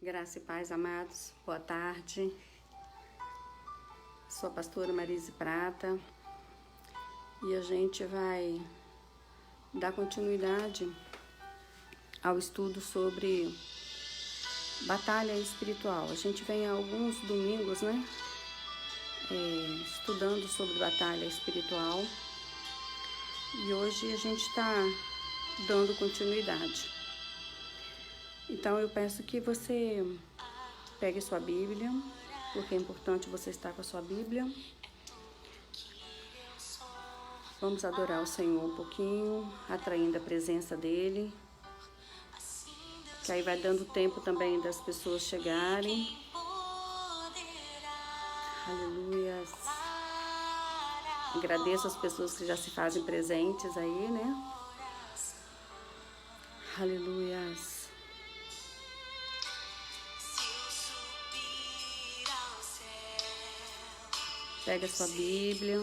Graça e paz, amados. Boa tarde. Sou a pastora Marise Prata e a gente vai dar continuidade ao estudo sobre batalha espiritual. A gente vem há alguns domingos, estudando sobre batalha espiritual e hoje a gente está dando continuidade. Então eu peço que você pegue sua Bíblia, porque é importante você estar com a sua Bíblia. Vamos adorar o Senhor um pouquinho, atraindo a presença dEle. Que aí vai dando tempo também das pessoas chegarem. Aleluia. Agradeço as pessoas que já se fazem presentes aí, Aleluia. Pega a sua Bíblia,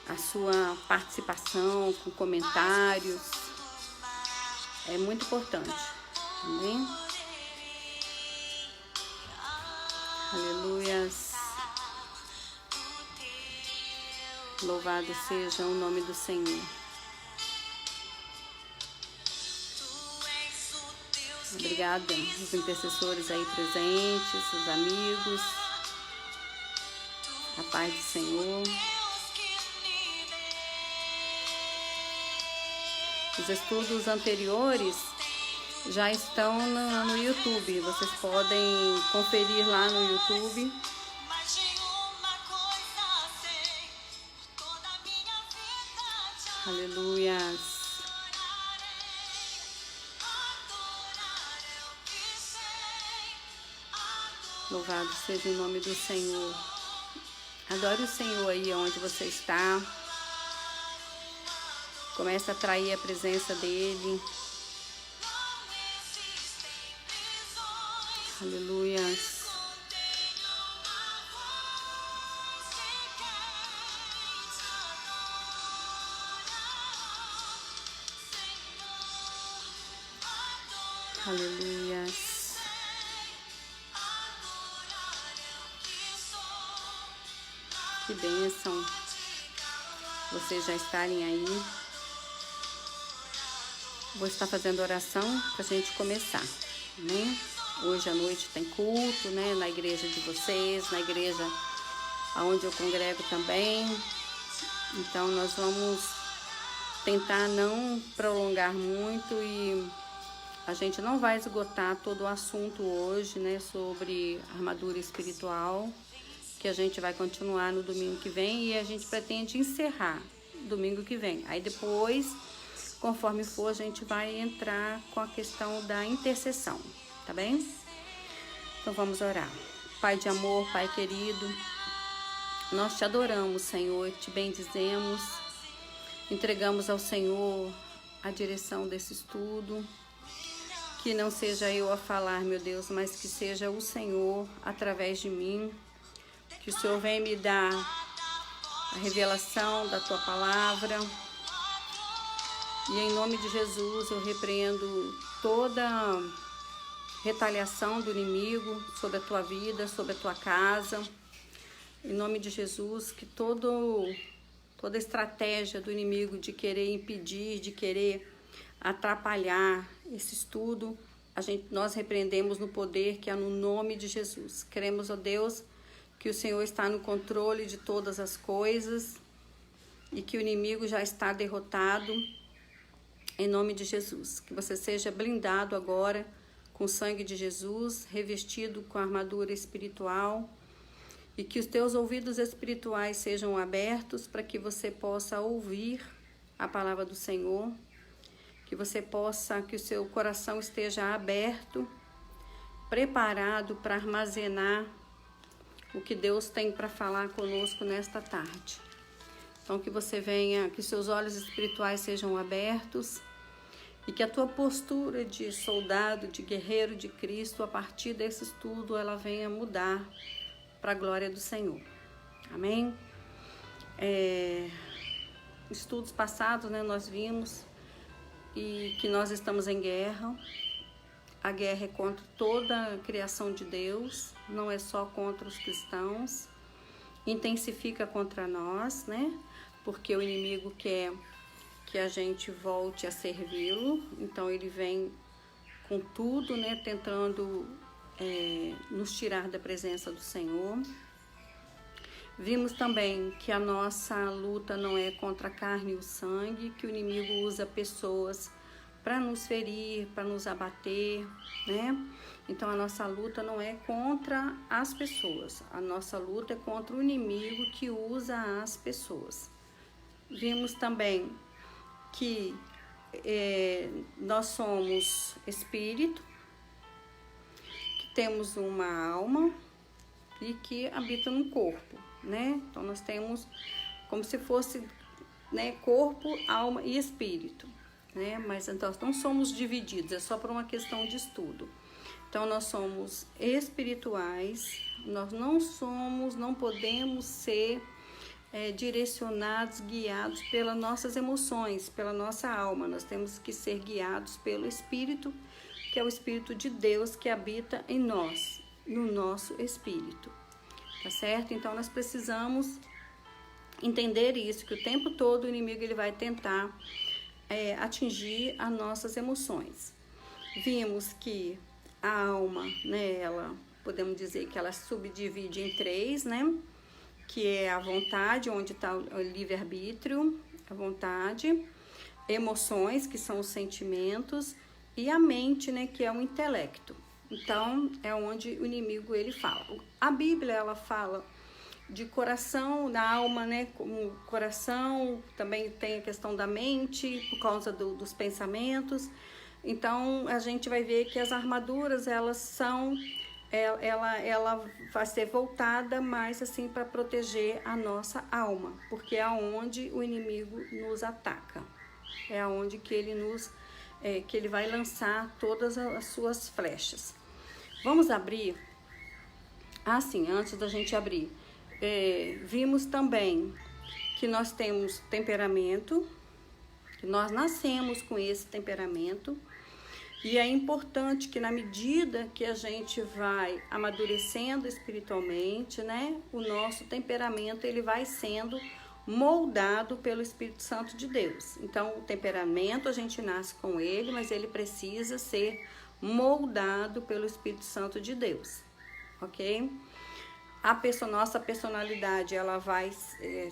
a sua participação com comentários é muito importante, amém? Aleluia. Louvado seja o nome do Senhor. Obrigada aos intercessores aí presentes, os amigos. A paz do Senhor. Os estudos anteriores já estão no YouTube. Vocês podem conferir lá no YouTube. Aleluia. Louvado seja o nome do Senhor. Adore o Senhor aí onde você está. Comece a atrair a presença dEle. Aleluia. Aleluia. Que bênção vocês já estarem aí. Vou estar fazendo oração para a gente começar, amém? Hoje à noite tem culto, na igreja de vocês, na igreja onde eu congrego também. Então nós vamos tentar não prolongar muito e a gente não vai esgotar todo o assunto hoje, sobre armadura espiritual, que a gente vai continuar no domingo que vem e a gente pretende encerrar domingo que vem. Aí depois, conforme for, a gente vai entrar com a questão da intercessão, tá bem? Então vamos orar. Pai de amor, Pai querido, nós te adoramos, Senhor, te bendizemos, entregamos ao Senhor a direção desse estudo, que não seja eu a falar, meu Deus, mas que seja o Senhor através de mim, que o Senhor venha me dar a revelação da tua palavra. E em nome de Jesus eu repreendo toda retaliação do inimigo sobre a tua vida, sobre a tua casa. Em nome de Jesus, que toda estratégia do inimigo de querer impedir, de querer atrapalhar esse estudo, nós repreendemos no poder que é no nome de Jesus. Queremos, ó Deus, que o Senhor está no controle de todas as coisas e que o inimigo já está derrotado. Em nome de Jesus, que você seja blindado agora com o sangue de Jesus, revestido com a armadura espiritual e que os teus ouvidos espirituais sejam abertos para que você possa ouvir a palavra do Senhor, que o seu coração esteja aberto, preparado para armazenar o que Deus tem para falar conosco nesta tarde. Então que você venha, que seus olhos espirituais sejam abertos e que a tua postura de soldado, de guerreiro de Cristo, a partir desse estudo, ela venha mudar para a glória do Senhor. Amém? Estudos passados, nós vimos e que nós estamos em guerra. A guerra é contra toda a criação de Deus, não é só contra os cristãos. Intensifica contra nós, né? Porque o inimigo quer que a gente volte a servi-lo, então ele vem com tudo, né? Tentando nos tirar da presença do Senhor. Vimos também que a nossa luta não é contra a carne e o sangue, que o inimigo usa pessoas para nos ferir, para nos abater, né? Então a nossa luta não é contra as pessoas, a nossa luta é contra o inimigo que usa as pessoas. Vimos também que nós somos espírito, que temos uma alma e que habita no corpo, né? Então nós temos como se fosse, né, corpo, alma e espírito, né? Mas então não somos divididos, é só por uma questão de estudo. Então nós somos espirituais, nós não podemos ser direcionados, guiados pelas nossas emoções, pela nossa alma. Nós temos que ser guiados pelo Espírito, que é o Espírito de Deus que habita em nós, no nosso espírito, tá certo? Então nós precisamos entender isso, que o tempo todo o inimigo ele vai tentar atingir as nossas emoções. Vimos que a alma, né, ela, podemos dizer que ela subdivide em 3, né? Que é a vontade, onde está o livre-arbítrio, a vontade, emoções, que são os sentimentos, e a mente, né, que é o intelecto. Então, é onde o inimigo ele fala. A Bíblia, ela fala de coração, da alma, né, como coração, também tem a questão da mente, por causa dos pensamentos. Então, a gente vai ver que as armaduras, elas são... Ela vai ser voltada mais assim para proteger a nossa alma, porque é aonde o inimigo nos ataca, é aonde que ele vai lançar todas as suas flechas. Vamos abrir? Sim, antes da gente abrir, vimos também que nós temos temperamento, que nós nascemos com esse temperamento. E é importante que na medida que a gente vai amadurecendo espiritualmente, né, o nosso temperamento ele vai sendo moldado pelo Espírito Santo de Deus. Então, o temperamento a gente nasce com ele, mas ele precisa ser moldado pelo Espírito Santo de Deus, ok? Nossa personalidade ela vai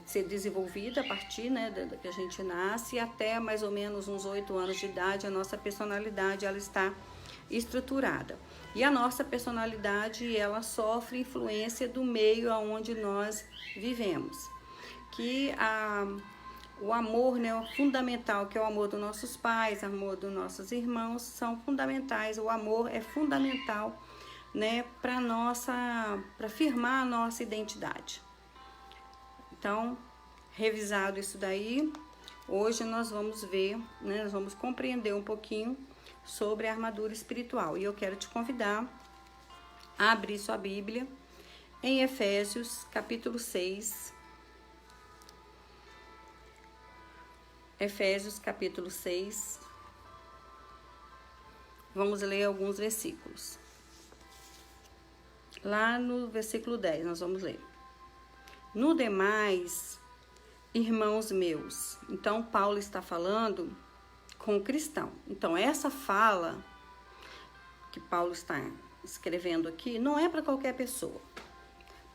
ser desenvolvida a partir, né, da que a gente nasce, até mais ou menos uns 8 anos de idade a nossa personalidade ela está estruturada. E a nossa personalidade ela sofre influência do meio aonde nós vivemos. Que o amor, né, o fundamental, que é o amor dos nossos pais, o amor dos nossos irmãos, são fundamentais. O amor é fundamental, né, para firmar a nossa identidade. Então, revisado isso daí, hoje nós vamos ver, né, nós vamos compreender um pouquinho sobre a armadura espiritual. E eu quero te convidar a abrir sua Bíblia em Efésios, capítulo 6. Efésios, capítulo 6. Vamos ler alguns versículos. Lá no versículo 10, nós vamos ler. No demais, irmãos meus. Então, Paulo está falando com o cristão. Então, essa fala que Paulo está escrevendo aqui não é para qualquer pessoa.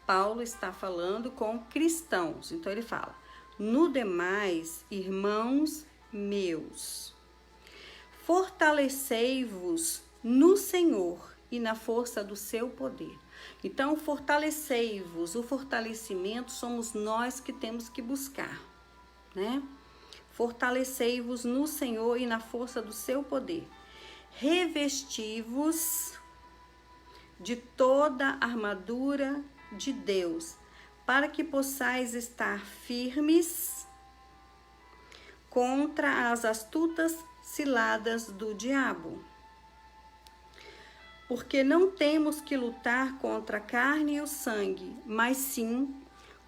Paulo está falando com cristãos. Então, ele fala: no demais, irmãos meus, fortalecei-vos no Senhor e na força do seu poder. Então, fortalecei-vos. O fortalecimento somos nós que temos que buscar, né? Fortalecei-vos no Senhor e na força do seu poder. Revesti-vos de toda a armadura de Deus, para que possais estar firmes contra as astutas ciladas do diabo. Porque não temos que lutar contra a carne e o sangue, mas sim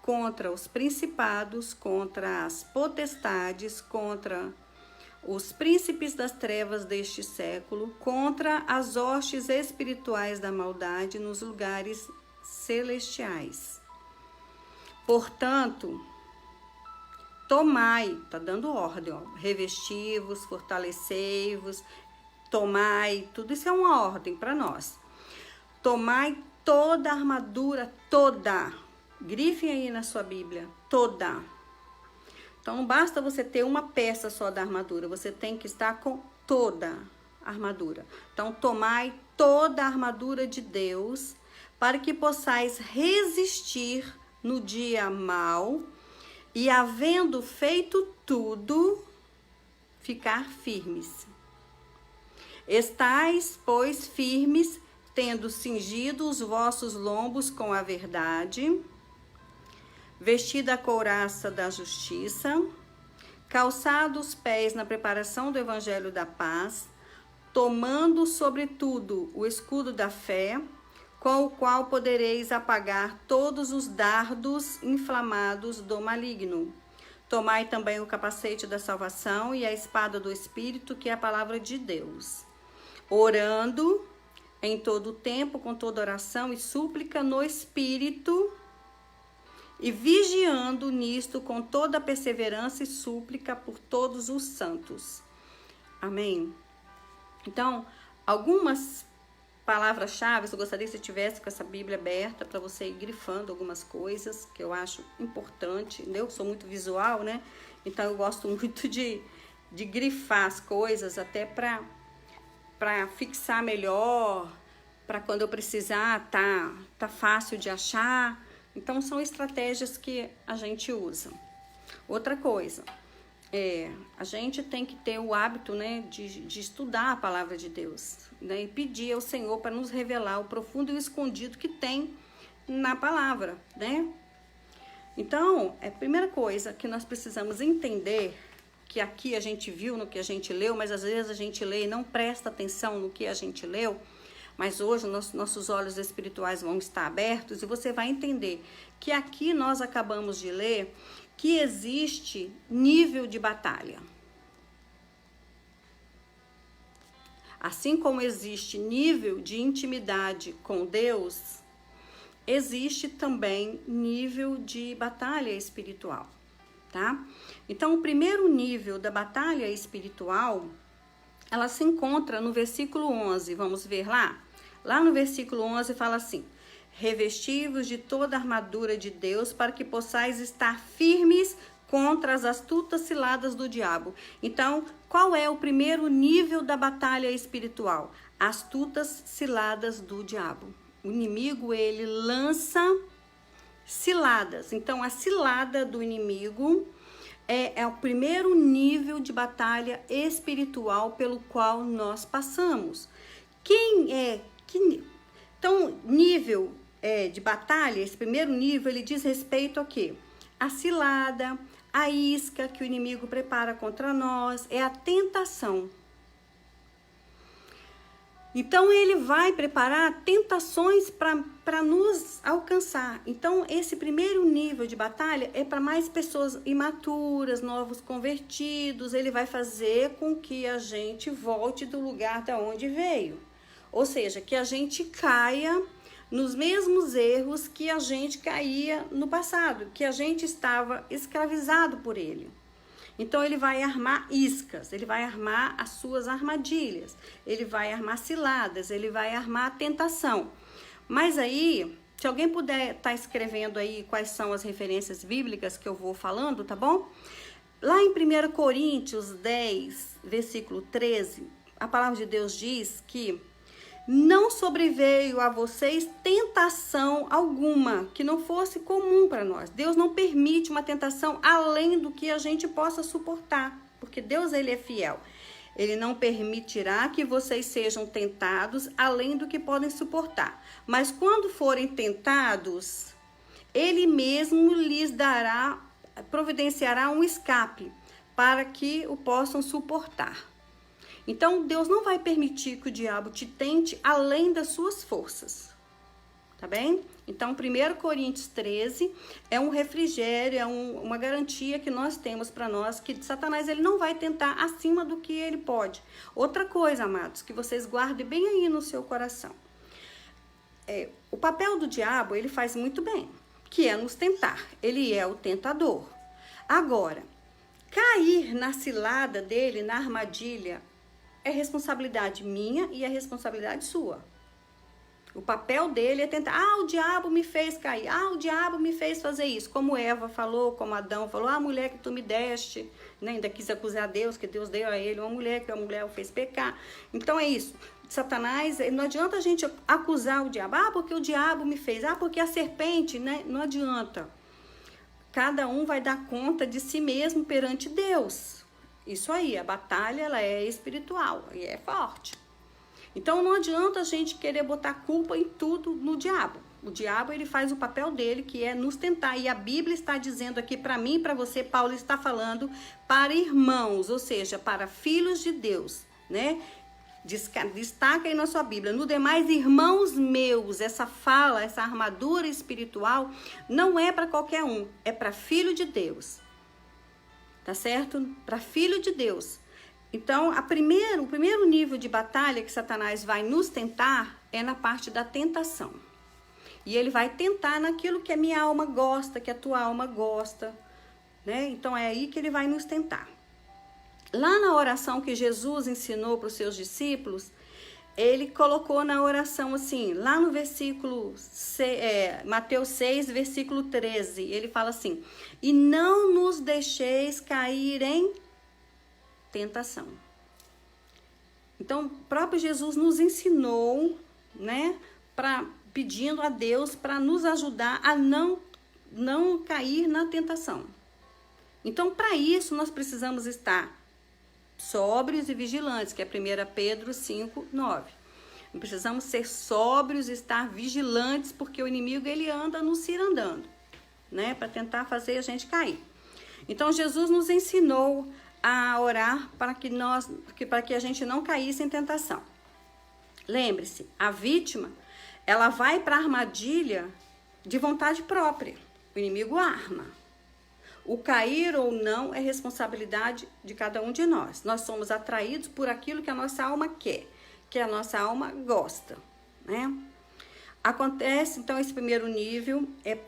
contra os principados, contra as potestades, contra os príncipes das trevas deste século, contra as hostes espirituais da maldade nos lugares celestiais. Portanto, tomai, está dando ordem, ó, revesti-vos, fortalecei-vos, tomai, tudo isso é uma ordem para nós. Tomai toda a armadura, toda, grifem aí na sua Bíblia, toda. Então não basta você ter uma peça só da armadura, você tem que estar com toda a armadura. Então tomai toda a armadura de Deus, para que possais resistir no dia mau, e havendo feito tudo, ficar firmes. Estais, pois, firmes, tendo cingido os vossos lombos com a verdade, vestida a couraça da justiça, calçado os pés na preparação do evangelho da paz, tomando sobretudo o escudo da fé, com o qual podereis apagar todos os dardos inflamados do maligno. Tomai também o capacete da salvação e a espada do Espírito, que é a palavra de Deus, orando em todo o tempo, com toda oração e súplica no Espírito, e vigiando nisto com toda perseverança e súplica por todos os santos. Amém? Então, algumas palavras-chave, eu gostaria que você tivesse com essa Bíblia aberta para você ir grifando algumas coisas que eu acho importante. Eu sou muito visual, né? Então eu gosto muito de grifar as coisas até para fixar melhor, para quando eu precisar tá fácil de achar. Então são estratégias que a gente usa. Outra coisa, a gente tem que ter o hábito, né, de estudar a palavra de Deus, né, e pedir ao Senhor para nos revelar o profundo e o escondido que tem na palavra, né? Então, a primeira coisa que nós precisamos entender, que aqui a gente viu no que a gente leu, mas às vezes a gente lê e não presta atenção no que a gente leu, mas hoje nossos olhos espirituais vão estar abertos e você vai entender que aqui nós acabamos de ler que existe nível de batalha. Assim como existe nível de intimidade com Deus, existe também nível de batalha espiritual, tá? Então, o primeiro nível da batalha espiritual, ela se encontra no versículo 11. Vamos ver lá? Lá no versículo 11 fala assim: revesti-vos de toda a armadura de Deus, para que possais estar firmes contra as astutas ciladas do diabo. Então, qual é o primeiro nível da batalha espiritual? Astutas ciladas do diabo. O inimigo, ele lança ciladas. Então, a cilada do inimigo é o primeiro nível de batalha espiritual pelo qual nós passamos. Então, nível de batalha, esse primeiro nível, ele diz respeito a quê? A cilada, a isca que o inimigo prepara contra nós, é a tentação. Então, ele vai preparar tentações para nos alcançar. Então, esse primeiro nível de batalha é para mais pessoas imaturas, novos convertidos. Ele vai fazer com que a gente volte do lugar da onde veio. Ou seja, que a gente caia nos mesmos erros que a gente caía no passado, que a gente estava escravizado por ele. Então, ele vai armar iscas, ele vai armar as suas armadilhas, ele vai armar ciladas, ele vai armar a tentação. Mas aí, se alguém puder estar escrevendo aí quais são as referências bíblicas que eu vou falando, tá bom? Lá em 1 Coríntios 10, versículo 13, a palavra de Deus diz que não sobreveio a vocês tentação alguma que não fosse comum para nós. Deus não permite uma tentação além do que a gente possa suportar, porque Deus, ele é fiel. Ele não permitirá que vocês sejam tentados além do que podem suportar. Mas quando forem tentados, ele mesmo lhes providenciará um escape para que o possam suportar. Então, Deus não vai permitir que o diabo te tente além das suas forças, tá bem? Então, 1 Coríntios 13 é um refrigério, é uma garantia que nós temos para nós, que Satanás ele não vai tentar acima do que ele pode. Outra coisa, amados, que vocês guardem bem aí no seu coração. O papel do diabo, ele faz muito bem, que é nos tentar. Ele é o tentador. Agora, cair na cilada dele, na armadilha, é responsabilidade minha e é responsabilidade sua. O papel dele é tentar, o diabo me fez cair, o diabo me fez fazer isso. Como Eva falou, como Adão falou, a mulher que tu me deste, né? Ainda quis acusar Deus, que Deus deu a ele uma mulher, que a mulher o fez pecar. Então é isso. Satanás, não adianta a gente acusar o diabo, porque o diabo me fez, porque a serpente, né? Não adianta. Cada um vai dar conta de si mesmo perante Deus. Isso aí, a batalha ela é espiritual e é forte. Então não adianta a gente querer botar culpa em tudo no diabo. O diabo ele faz o papel dele, que é nos tentar. E a Bíblia está dizendo aqui para mim e para você, Paulo está falando para irmãos, ou seja, para filhos de Deus, né? Destaca aí na sua Bíblia. No demais, irmãos meus, essa fala, essa armadura espiritual não é para qualquer um, é para filho de Deus. Tá certo? Para filho de Deus. Então, o primeiro nível de batalha que Satanás vai nos tentar é na parte da tentação. E ele vai tentar naquilo que a minha alma gosta, que a tua alma gosta, né? Então, é aí que ele vai nos tentar. Lá na oração que Jesus ensinou para os seus discípulos, ele colocou na oração assim, lá no versículo, Mateus 6, versículo 13, ele fala assim, e não nos deixeis cair em tentação. Então, o próprio Jesus nos ensinou, né, pedindo a Deus para nos ajudar a não cair na tentação. Então, para isso, nós precisamos estar sóbrios e vigilantes, que é 1 Pedro 5, 9. Precisamos ser sóbrios e estar vigilantes, porque o inimigo ele anda nos cirandando, né, para tentar fazer a gente cair. Então, Jesus nos ensinou a orar para que a gente não caísse em tentação. Lembre-se, a vítima, ela vai para a armadilha de vontade própria. O inimigo arma. O cair ou não é responsabilidade de cada um de nós. Nós somos atraídos por aquilo que a nossa alma quer, que a nossa alma gosta, né? Acontece, então, esse primeiro nível é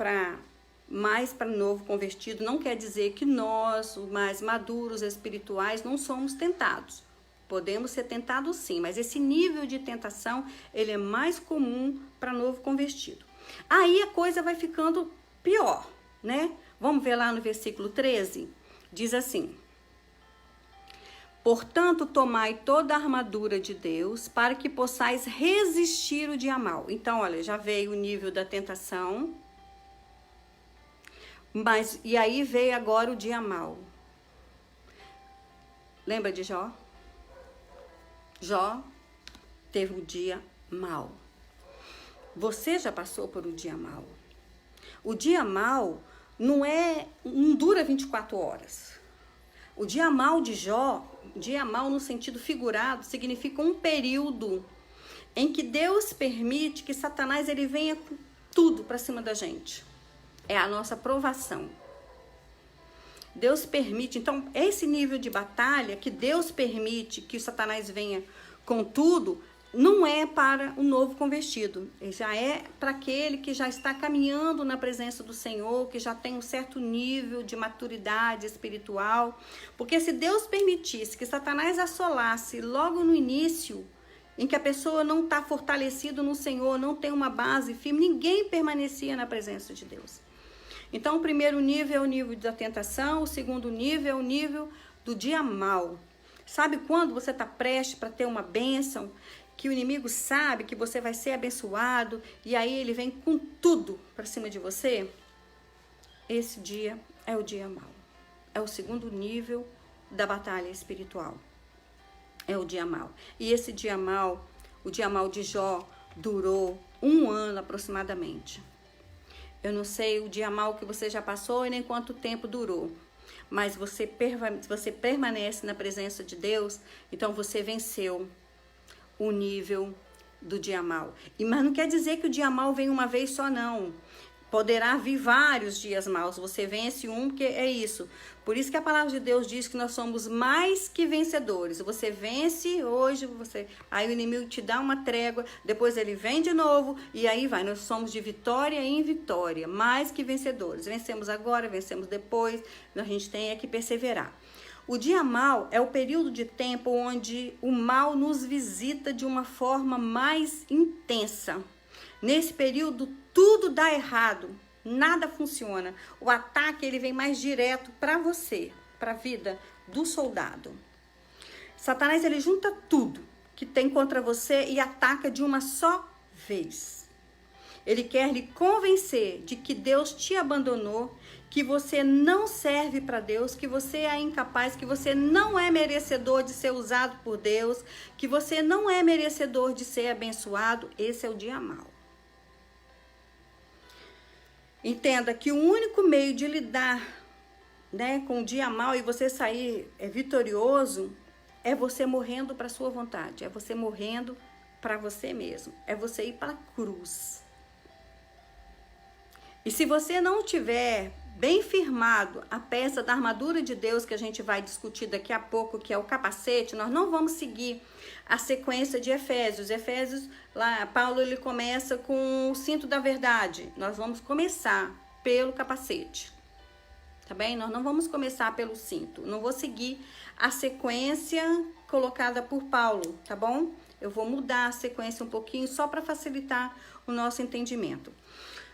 mais para novo convertido. Não quer dizer que nós, os mais maduros espirituais, não somos tentados. Podemos ser tentados sim, mas esse nível de tentação, ele é mais comum para novo convertido. Aí a coisa vai ficando pior, né? Vamos ver lá no versículo 13? Diz assim, portanto, tomai toda a armadura de Deus para que possais resistir o dia mau. Então, olha, já veio o nível da tentação, e aí veio agora o dia mau. Lembra de Jó? Jó teve um dia mau. Você já passou por um dia mau. O dia mau não dura 24 horas. O dia mau de Jó, dia mau no sentido figurado, significa um período em que Deus permite que Satanás ele venha com tudo para cima da gente. É a nossa provação. Deus permite, então, esse nível de batalha que Deus permite que o Satanás venha com tudo, não é para o novo convertido. Já é para aquele que já está caminhando na presença do Senhor, que já tem um certo nível de maturidade espiritual. Porque se Deus permitisse que Satanás assolasse logo no início, em que a pessoa não está fortalecida no Senhor, não tem uma base firme, ninguém permanecia na presença de Deus. Então, o primeiro nível é o nível da tentação, o segundo nível é o nível do dia mau. Sabe quando você está prestes para ter uma bênção, que o inimigo sabe que você vai ser abençoado, e aí ele vem com tudo para cima de você? Esse dia é o dia mau. É o segundo nível da batalha espiritual. É o dia mau. E esse dia mau, o dia mau de Jó, durou 1 ano aproximadamente. Eu não sei o dia mau que você já passou e nem quanto tempo durou. Mas você permanece na presença de Deus, então você venceu o nível do dia mau. Mas não quer dizer que o dia mau vem uma vez só, não. Poderá vir vários dias maus. Você vence um, porque é isso. Por isso que a palavra de Deus diz que nós somos mais que vencedores. Você vence hoje, aí o inimigo te dá uma trégua, depois ele vem de novo e aí vai. Nós somos de vitória em vitória, mais que vencedores. Vencemos agora, vencemos depois. A gente tem é que perseverar. O dia mau é o período de tempo onde o mal nos visita de uma forma mais intensa. Nesse período, tudo dá errado, nada funciona. O ataque ele vem mais direto para você, para a vida do soldado. Satanás ele junta tudo que tem contra você e ataca de uma só vez. Ele quer lhe convencer de que Deus te abandonou, que você não serve para Deus, que você é incapaz, que você não é merecedor de ser usado por Deus, que você não é merecedor de ser abençoado. Esse é o dia mau. Entenda que o único meio de lidar, né, com o dia mau e você sair vitorioso é você morrendo para a sua vontade, é você morrendo para você mesmo, é você ir para a cruz. E se você não tiver bem firmado a peça da armadura de Deus, que a gente vai discutir daqui a pouco, que é o capacete, nós não vamos seguir a sequência de Efésios. Efésios, lá, Paulo ele começa com o cinto da verdade. Nós vamos começar pelo capacete, tá bem? Nós não vamos começar pelo cinto. Não vou seguir a sequência colocada por Paulo, tá bom? Eu vou mudar a sequência um pouquinho só para facilitar o nosso entendimento.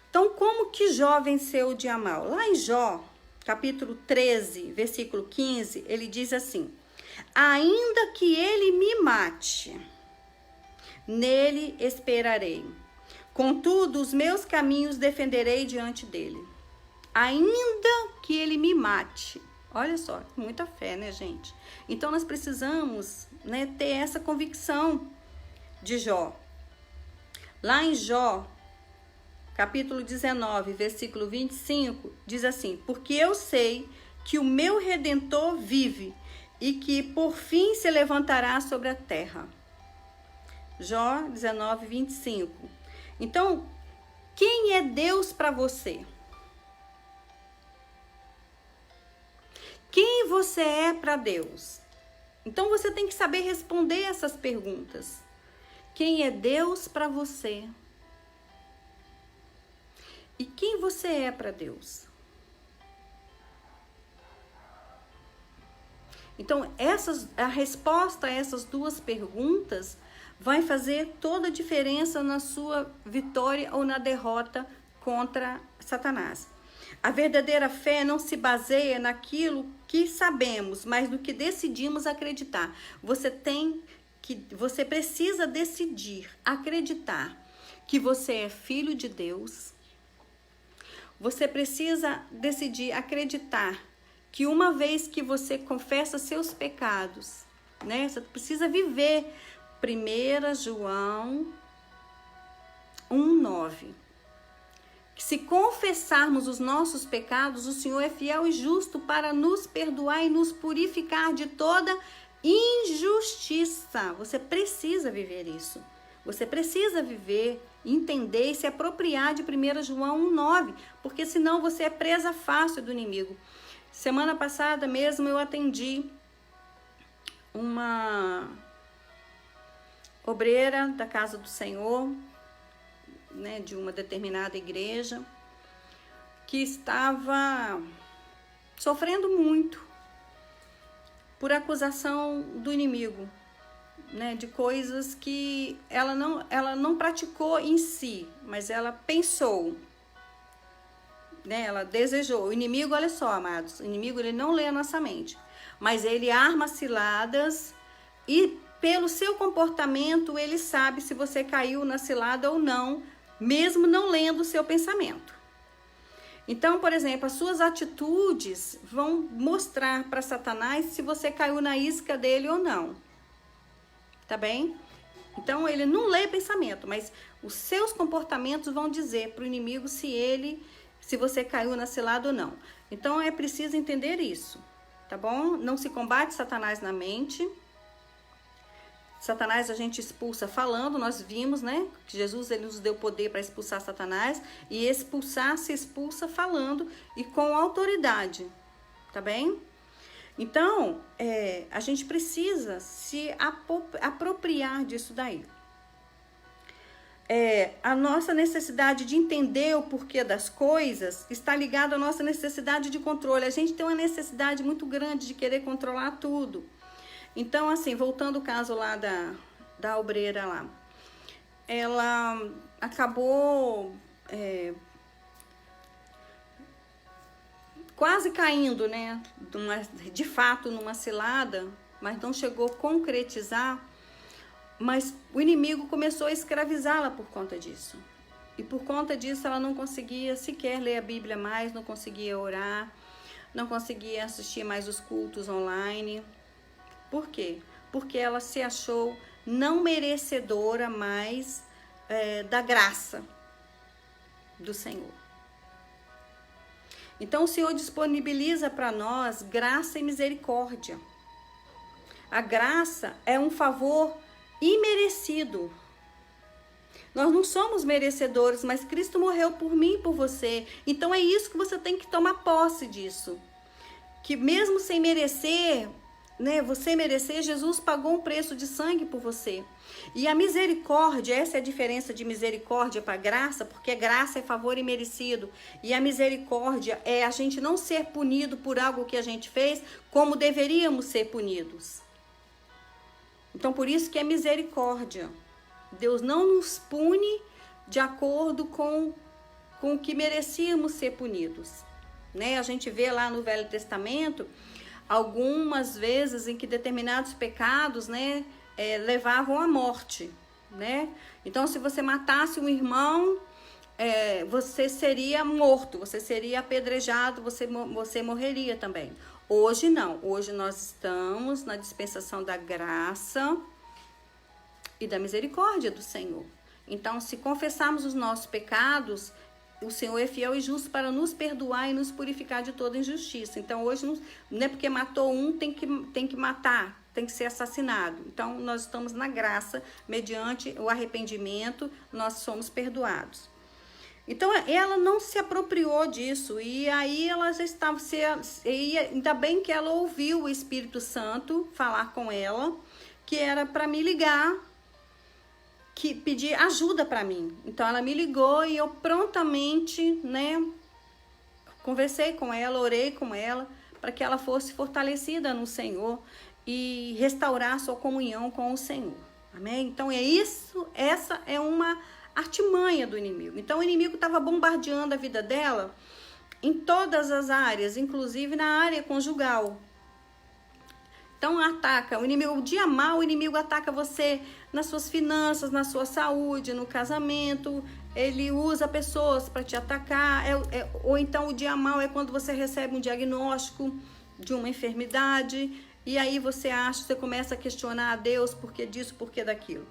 Então, como que Jó venceu o dia mau? Lá em Jó, capítulo 13, versículo 15, ele diz assim: ainda que ele me mate, nele esperarei. Contudo, os meus caminhos defenderei diante dele. Ainda que ele me mate. Olha só, muita fé, né, gente? Então, nós precisamos, né, ter essa convicção de Jó. Lá em Jó, capítulo 19, versículo 25, diz assim: porque eu sei que o meu Redentor vive e que por fim se levantará sobre a terra. Jó 19, 25. Então, quem é Deus para você? Quem você é para Deus? Então, você tem que saber responder essas perguntas. Quem é Deus para você? E quem você é para Deus? Então, a resposta a essas duas perguntas vai fazer toda a diferença na sua vitória ou na derrota contra Satanás. A verdadeira fé não se baseia naquilo que sabemos, mas no que decidimos acreditar. Você precisa decidir acreditar que você é filho de Deus. Você precisa decidir acreditar que uma vez que você confessa seus pecados, né? Você precisa viver 1 João 1,9. Que se confessarmos os nossos pecados, o Senhor é fiel e justo para nos perdoar e nos purificar de toda injustiça. Você precisa viver isso. Você precisa viver, entender e se apropriar de 1 João 1,9, porque senão você é presa fácil do inimigo. Semana passada mesmo eu atendi uma obreira da casa do Senhor, né, de uma determinada igreja, que estava sofrendo muito por acusação do inimigo, né, de coisas que ela não praticou em si, mas ela pensou, né, ela desejou. O inimigo, olha só, amados, o inimigo ele não lê a nossa mente, mas ele arma ciladas e pelo seu comportamento ele sabe se você caiu na cilada ou não, mesmo não lendo o seu pensamento. Então, por exemplo, as suas atitudes vão mostrar para Satanás se você caiu na isca dele ou não. Tá bem? Então, ele não lê pensamento, mas os seus comportamentos vão dizer para o inimigo se você caiu na cilada ou não. Então, é preciso entender isso, tá bom? Não se combate Satanás na mente. Satanás a gente expulsa falando, nós vimos, né? Que Jesus ele nos deu poder para expulsar Satanás. E expulsar se expulsa falando e com autoridade, tá bem? Então, a gente precisa se apropriar disso daí. A nossa necessidade de entender o porquê das coisas está ligada à nossa necessidade de controle. A gente tem uma necessidade muito grande de querer controlar tudo. Então, assim, voltando ao caso lá da obreira lá, ela acabou quase caindo, né, de fato numa cilada, mas não chegou a concretizar, mas o inimigo começou a escravizá-la por conta disso. E por conta disso ela não conseguia sequer ler a Bíblia mais, não conseguia orar, não conseguia assistir mais os cultos online. Por quê? Porque ela se achou não merecedora mais da graça do Senhor. Então o Senhor disponibiliza para nós graça e misericórdia. A graça é um favor imerecido. Nós não somos merecedores, mas Cristo morreu por mim e por você. Então é isso que você tem que tomar posse disso. Que mesmo sem merecer, né, você merecer, Jesus pagou um preço de sangue por você. E a misericórdia, essa é a diferença de misericórdia para graça, porque graça é favor imerecido. E a misericórdia é a gente não ser punido por algo que a gente fez como deveríamos ser punidos. Então, por isso que é misericórdia. Deus não nos pune de acordo com o que merecíamos ser punidos. Né? A gente vê lá no Velho Testamento algumas vezes em que determinados pecados, né, levavam à morte. Né? Então, se você matasse um irmão, você seria morto, você seria apedrejado, você morreria também. Hoje não, hoje nós estamos na dispensação da graça e da misericórdia do Senhor. Então, se confessarmos os nossos pecados, o Senhor é fiel e justo para nos perdoar e nos purificar de toda injustiça. Então, hoje não é porque matou um, tem que matar, tem que ser assassinado. Então, nós estamos na graça, mediante o arrependimento, nós somos perdoados. Então, ela não se apropriou disso, e aí ela já estava, ainda bem que ela ouviu o Espírito Santo falar com ela, que era para me ligar, que pedir ajuda para mim. Então, ela me ligou e eu prontamente, né, conversei com ela, orei com ela, para que ela fosse fortalecida no Senhor e restaurar sua comunhão com o Senhor. Amém? Então, essa é uma artimanha do inimigo. Então o inimigo estava bombardeando a vida dela em todas as áreas, inclusive na área conjugal. Então ataca, o dia mal, o inimigo ataca você nas suas finanças, na sua saúde, no casamento. Ele usa pessoas para te atacar, ou então o dia mal é quando você recebe um diagnóstico de uma enfermidade, e aí você começa a questionar a Deus por que disso, por que daquilo.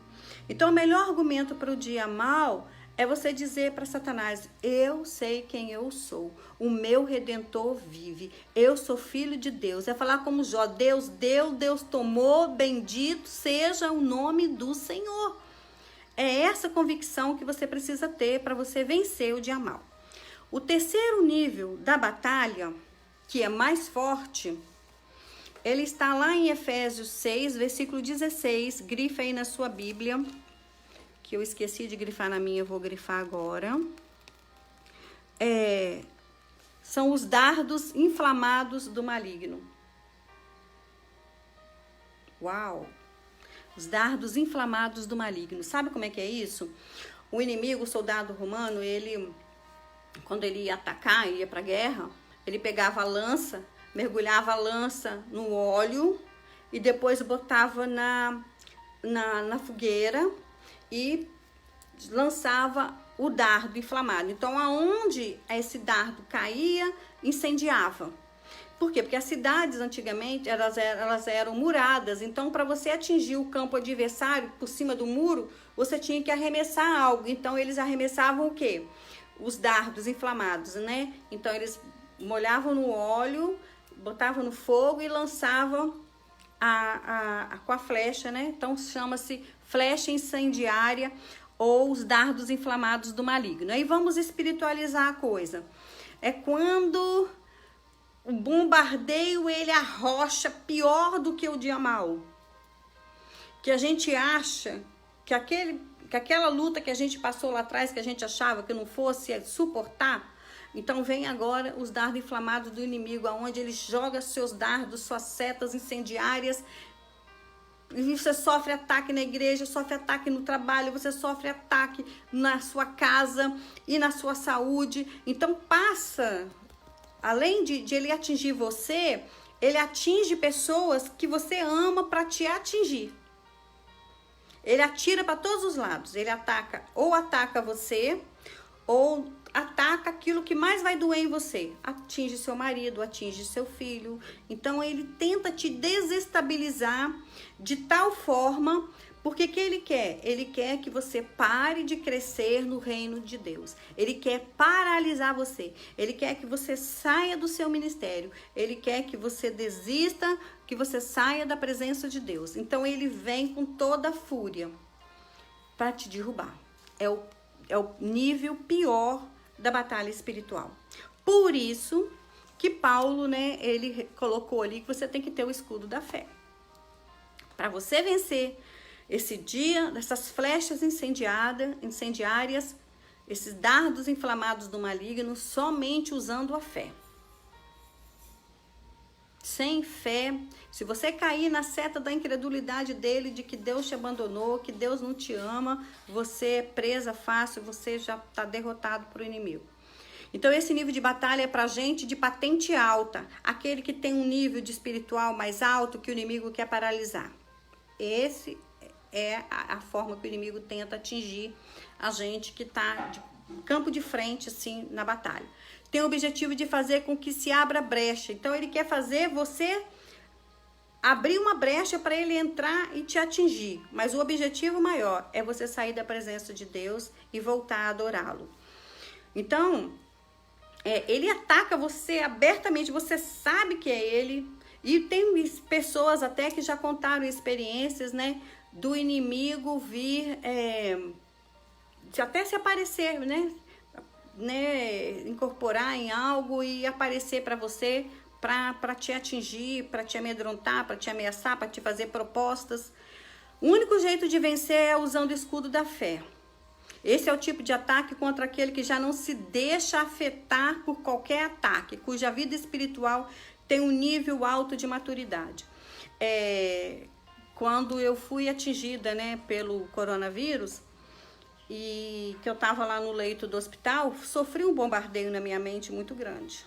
Então, o melhor argumento para o dia mal é você dizer para Satanás: eu sei quem eu sou, o meu Redentor vive, eu sou filho de Deus. É falar como Jó: Deus deu, Deus tomou, bendito seja o nome do Senhor. É essa convicção que você precisa ter para você vencer o dia mal. O terceiro nível da batalha, que é mais forte, ele está lá em Efésios 6, versículo 16. Grifa aí na sua Bíblia, que eu esqueci de grifar na minha, eu vou grifar agora. São os dardos inflamados do maligno. Uau! Os dardos inflamados do maligno. Sabe como é que é isso? O inimigo, o soldado romano, quando ele ia atacar, ia para a guerra, ele pegava a lança, mergulhava a lança no óleo e depois botava na fogueira e lançava o dardo inflamado. Então, aonde esse dardo caía, incendiava. Por quê? Porque as cidades, antigamente, elas eram muradas. Então, para você atingir o campo adversário por cima do muro, você tinha que arremessar algo. Então, eles arremessavam o quê? Os dardos inflamados, né? Então, eles molhavam no óleo, botavam no fogo e lançavam com a flecha, né? Então chama-se flecha incendiária ou os dardos inflamados do maligno. Aí vamos espiritualizar a coisa. É quando o bombardeio ele arrocha pior do que o dia mau. Que a gente acha que aquela luta que a gente passou lá atrás, que a gente achava que não fosse suportar, então vem agora os dardos inflamados do inimigo, aonde ele joga seus dardos, suas setas incendiárias, e você sofre ataque na igreja, sofre ataque no trabalho, você sofre ataque na sua casa e na sua saúde. Então passa, além de ele atingir você, ele atinge pessoas que você ama para te atingir. Ele atira para todos os lados. Ele ataca você, ou ataca aquilo que mais vai doer em você. Atinge seu marido, atinge seu filho. Então, ele tenta te desestabilizar de tal forma. Porque que ele quer? Ele quer que você pare de crescer no reino de Deus. Ele quer paralisar você. Ele quer que você saia do seu ministério. Ele quer que você desista, que você saia da presença de Deus. Então ele vem com toda a fúria para te derrubar. É o nível pior da batalha espiritual. Por isso que Paulo, né, ele colocou ali que você tem que ter o escudo da fé. Para você vencer esse dia, dessas flechas incendiárias, esses dardos inflamados do maligno, somente usando a fé. Sem fé, se você cair na seta da incredulidade dele, de que Deus te abandonou, que Deus não te ama, você é presa fácil, você já está derrotado por o inimigo. Então esse nível de batalha é para gente de patente alta, aquele que tem um nível de espiritual mais alto que o inimigo quer paralisar. Esse é a forma que o inimigo tenta atingir a gente que está de campo de frente, assim, na batalha. Tem o objetivo de fazer com que se abra brecha. Então, ele quer fazer você abrir uma brecha para ele entrar e te atingir. Mas o objetivo maior é você sair da presença de Deus e voltar a adorá-lo. Então, ele ataca você abertamente, você sabe que é ele. E tem pessoas até que já contaram experiências, né, do inimigo vir, até se aparecer, né, incorporar em algo e aparecer para você, para te atingir, para te amedrontar, para te ameaçar, para te fazer propostas. O único jeito de vencer é usando o escudo da fé. Esse é o tipo de ataque contra aquele que já não se deixa afetar por qualquer ataque, cuja vida espiritual tem um nível alto de maturidade. Quando eu fui atingida, né, pelo coronavírus, e que eu estava lá no leito do hospital, sofri um bombardeio na minha mente muito grande.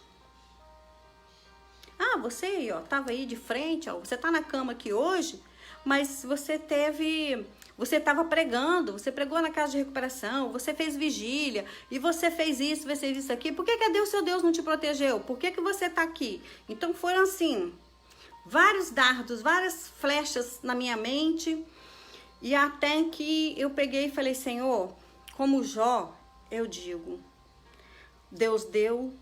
Você estava aí de frente, você está na cama aqui hoje, mas você estava pregando, você pregou na casa de recuperação, você fez vigília, e você fez isso, você fez isso aqui. Por que Deus, seu Deus, não te protegeu? Por que você está aqui? Então foram assim, vários dardos, várias flechas na minha mente, e até que eu peguei e falei, Senhor, como Jó, eu digo, Deus deu,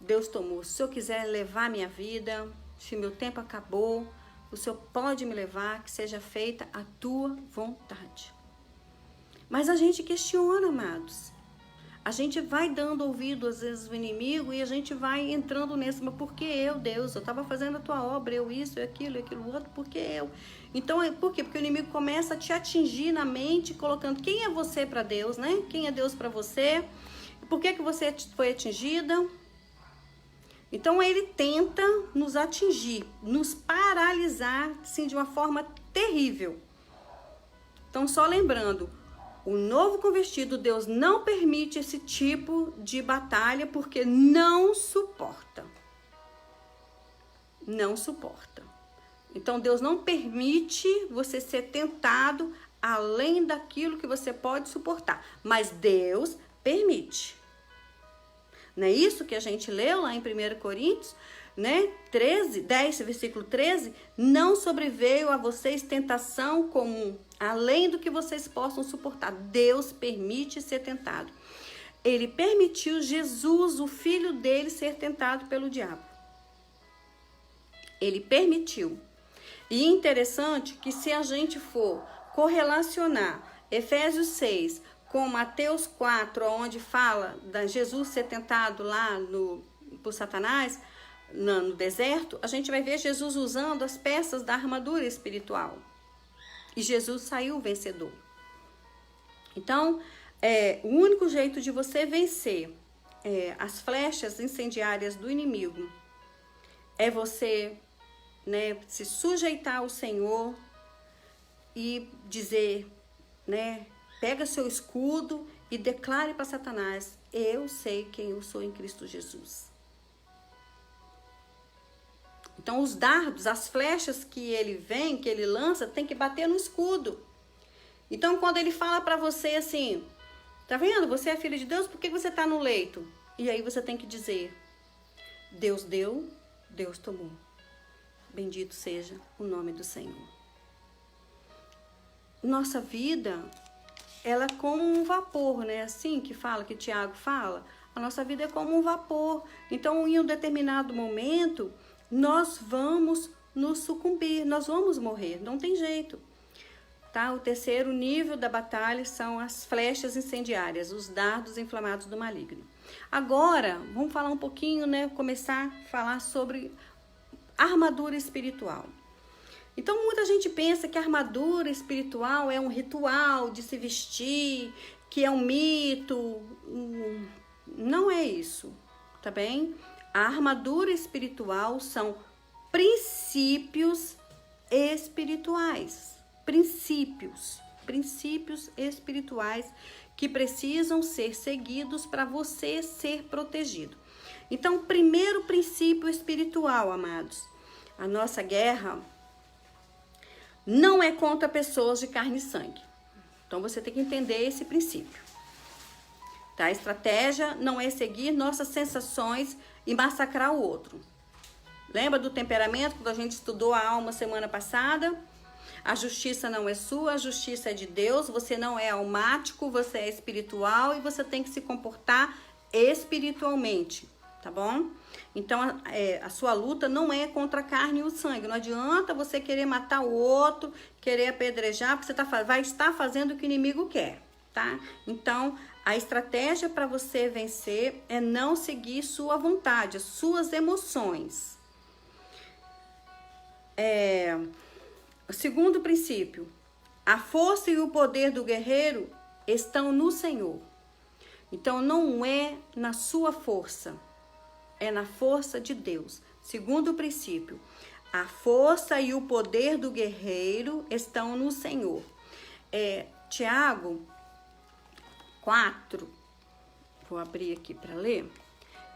Deus tomou. Se o Senhor quiser levar minha vida, se meu tempo acabou, o Senhor pode me levar, que seja feita a tua vontade. Mas a gente questiona, amados. A gente vai dando ouvido, às vezes, ao inimigo, e a gente vai entrando nesse, mas por que eu, Deus? Eu estava fazendo a tua obra, eu isso, eu aquilo outro, por que eu? Então, por quê? Porque o inimigo começa a te atingir na mente, colocando quem é você para Deus, né? Quem é Deus para você? Por que você foi atingida? Então, ele tenta nos atingir, nos paralisar, assim, de uma forma terrível. Então, só lembrando, o novo convertido, Deus não permite esse tipo de batalha porque não suporta. Não suporta. Então, Deus não permite você ser tentado além daquilo que você pode suportar. Mas Deus permite. Não é isso que a gente leu lá em 1 Coríntios, né? 10, versículo 13. Não sobreveio a vocês tentação comum, além do que vocês possam suportar. Deus permite ser tentado. Ele permitiu Jesus, o filho dele, ser tentado pelo diabo. Ele permitiu. E interessante que se a gente for correlacionar Efésios 6 com Mateus 4, onde fala de Jesus ser tentado lá por Satanás, no deserto, a gente vai ver Jesus usando as peças da armadura espiritual. E Jesus saiu vencedor. Então, o único jeito de você vencer as flechas incendiárias do inimigo é você, né, se sujeitar ao Senhor e dizer, né, pega seu escudo e declare para Satanás: eu sei quem eu sou em Cristo Jesus. Então, os dardos, as flechas que ele vem, que ele lança, tem que bater no escudo. Então, quando ele fala para você assim, tá vendo? Você é filho de Deus, por que você tá no leito? E aí você tem que dizer: Deus deu, Deus tomou. Bendito seja o nome do Senhor. Nossa vida, ela é como um vapor, né? Assim que fala, que Tiago fala. A nossa vida é como um vapor. Então, em um determinado momento, nós vamos nos sucumbir, nós vamos morrer, não tem jeito. Tá? O terceiro nível da batalha são as flechas incendiárias, os dardos inflamados do maligno. Agora, vamos falar um pouquinho, né? Começar a falar sobre armadura espiritual. Então, muita gente pensa que a armadura espiritual é um ritual de se vestir, que é um mito. Não é isso, tá bem? A armadura espiritual são princípios espirituais. Princípios espirituais que precisam ser seguidos para você ser protegido. Então, primeiro princípio espiritual, amados, a nossa guerra não é contra pessoas de carne e sangue. Então, você tem que entender esse princípio. Tá? A estratégia não é seguir nossas sensações e massacrar o outro. Lembra do temperamento, quando a gente estudou a alma semana passada? A justiça não é sua, a justiça é de Deus. Você não é almático, você é espiritual e você tem que se comportar espiritualmente, tá bom? Então, a sua luta não é contra a carne e o sangue. Não adianta você querer matar o outro, querer apedrejar, porque você vai estar fazendo o que o inimigo quer, tá? Então, a estratégia para você vencer é não seguir sua vontade, suas emoções. O segundo princípio, a força e o poder do guerreiro estão no Senhor. Então, não é na sua força, é na força de Deus. Segundo princípio, a força e o poder do guerreiro estão no Senhor. Tiago 4, vou abrir aqui para ler.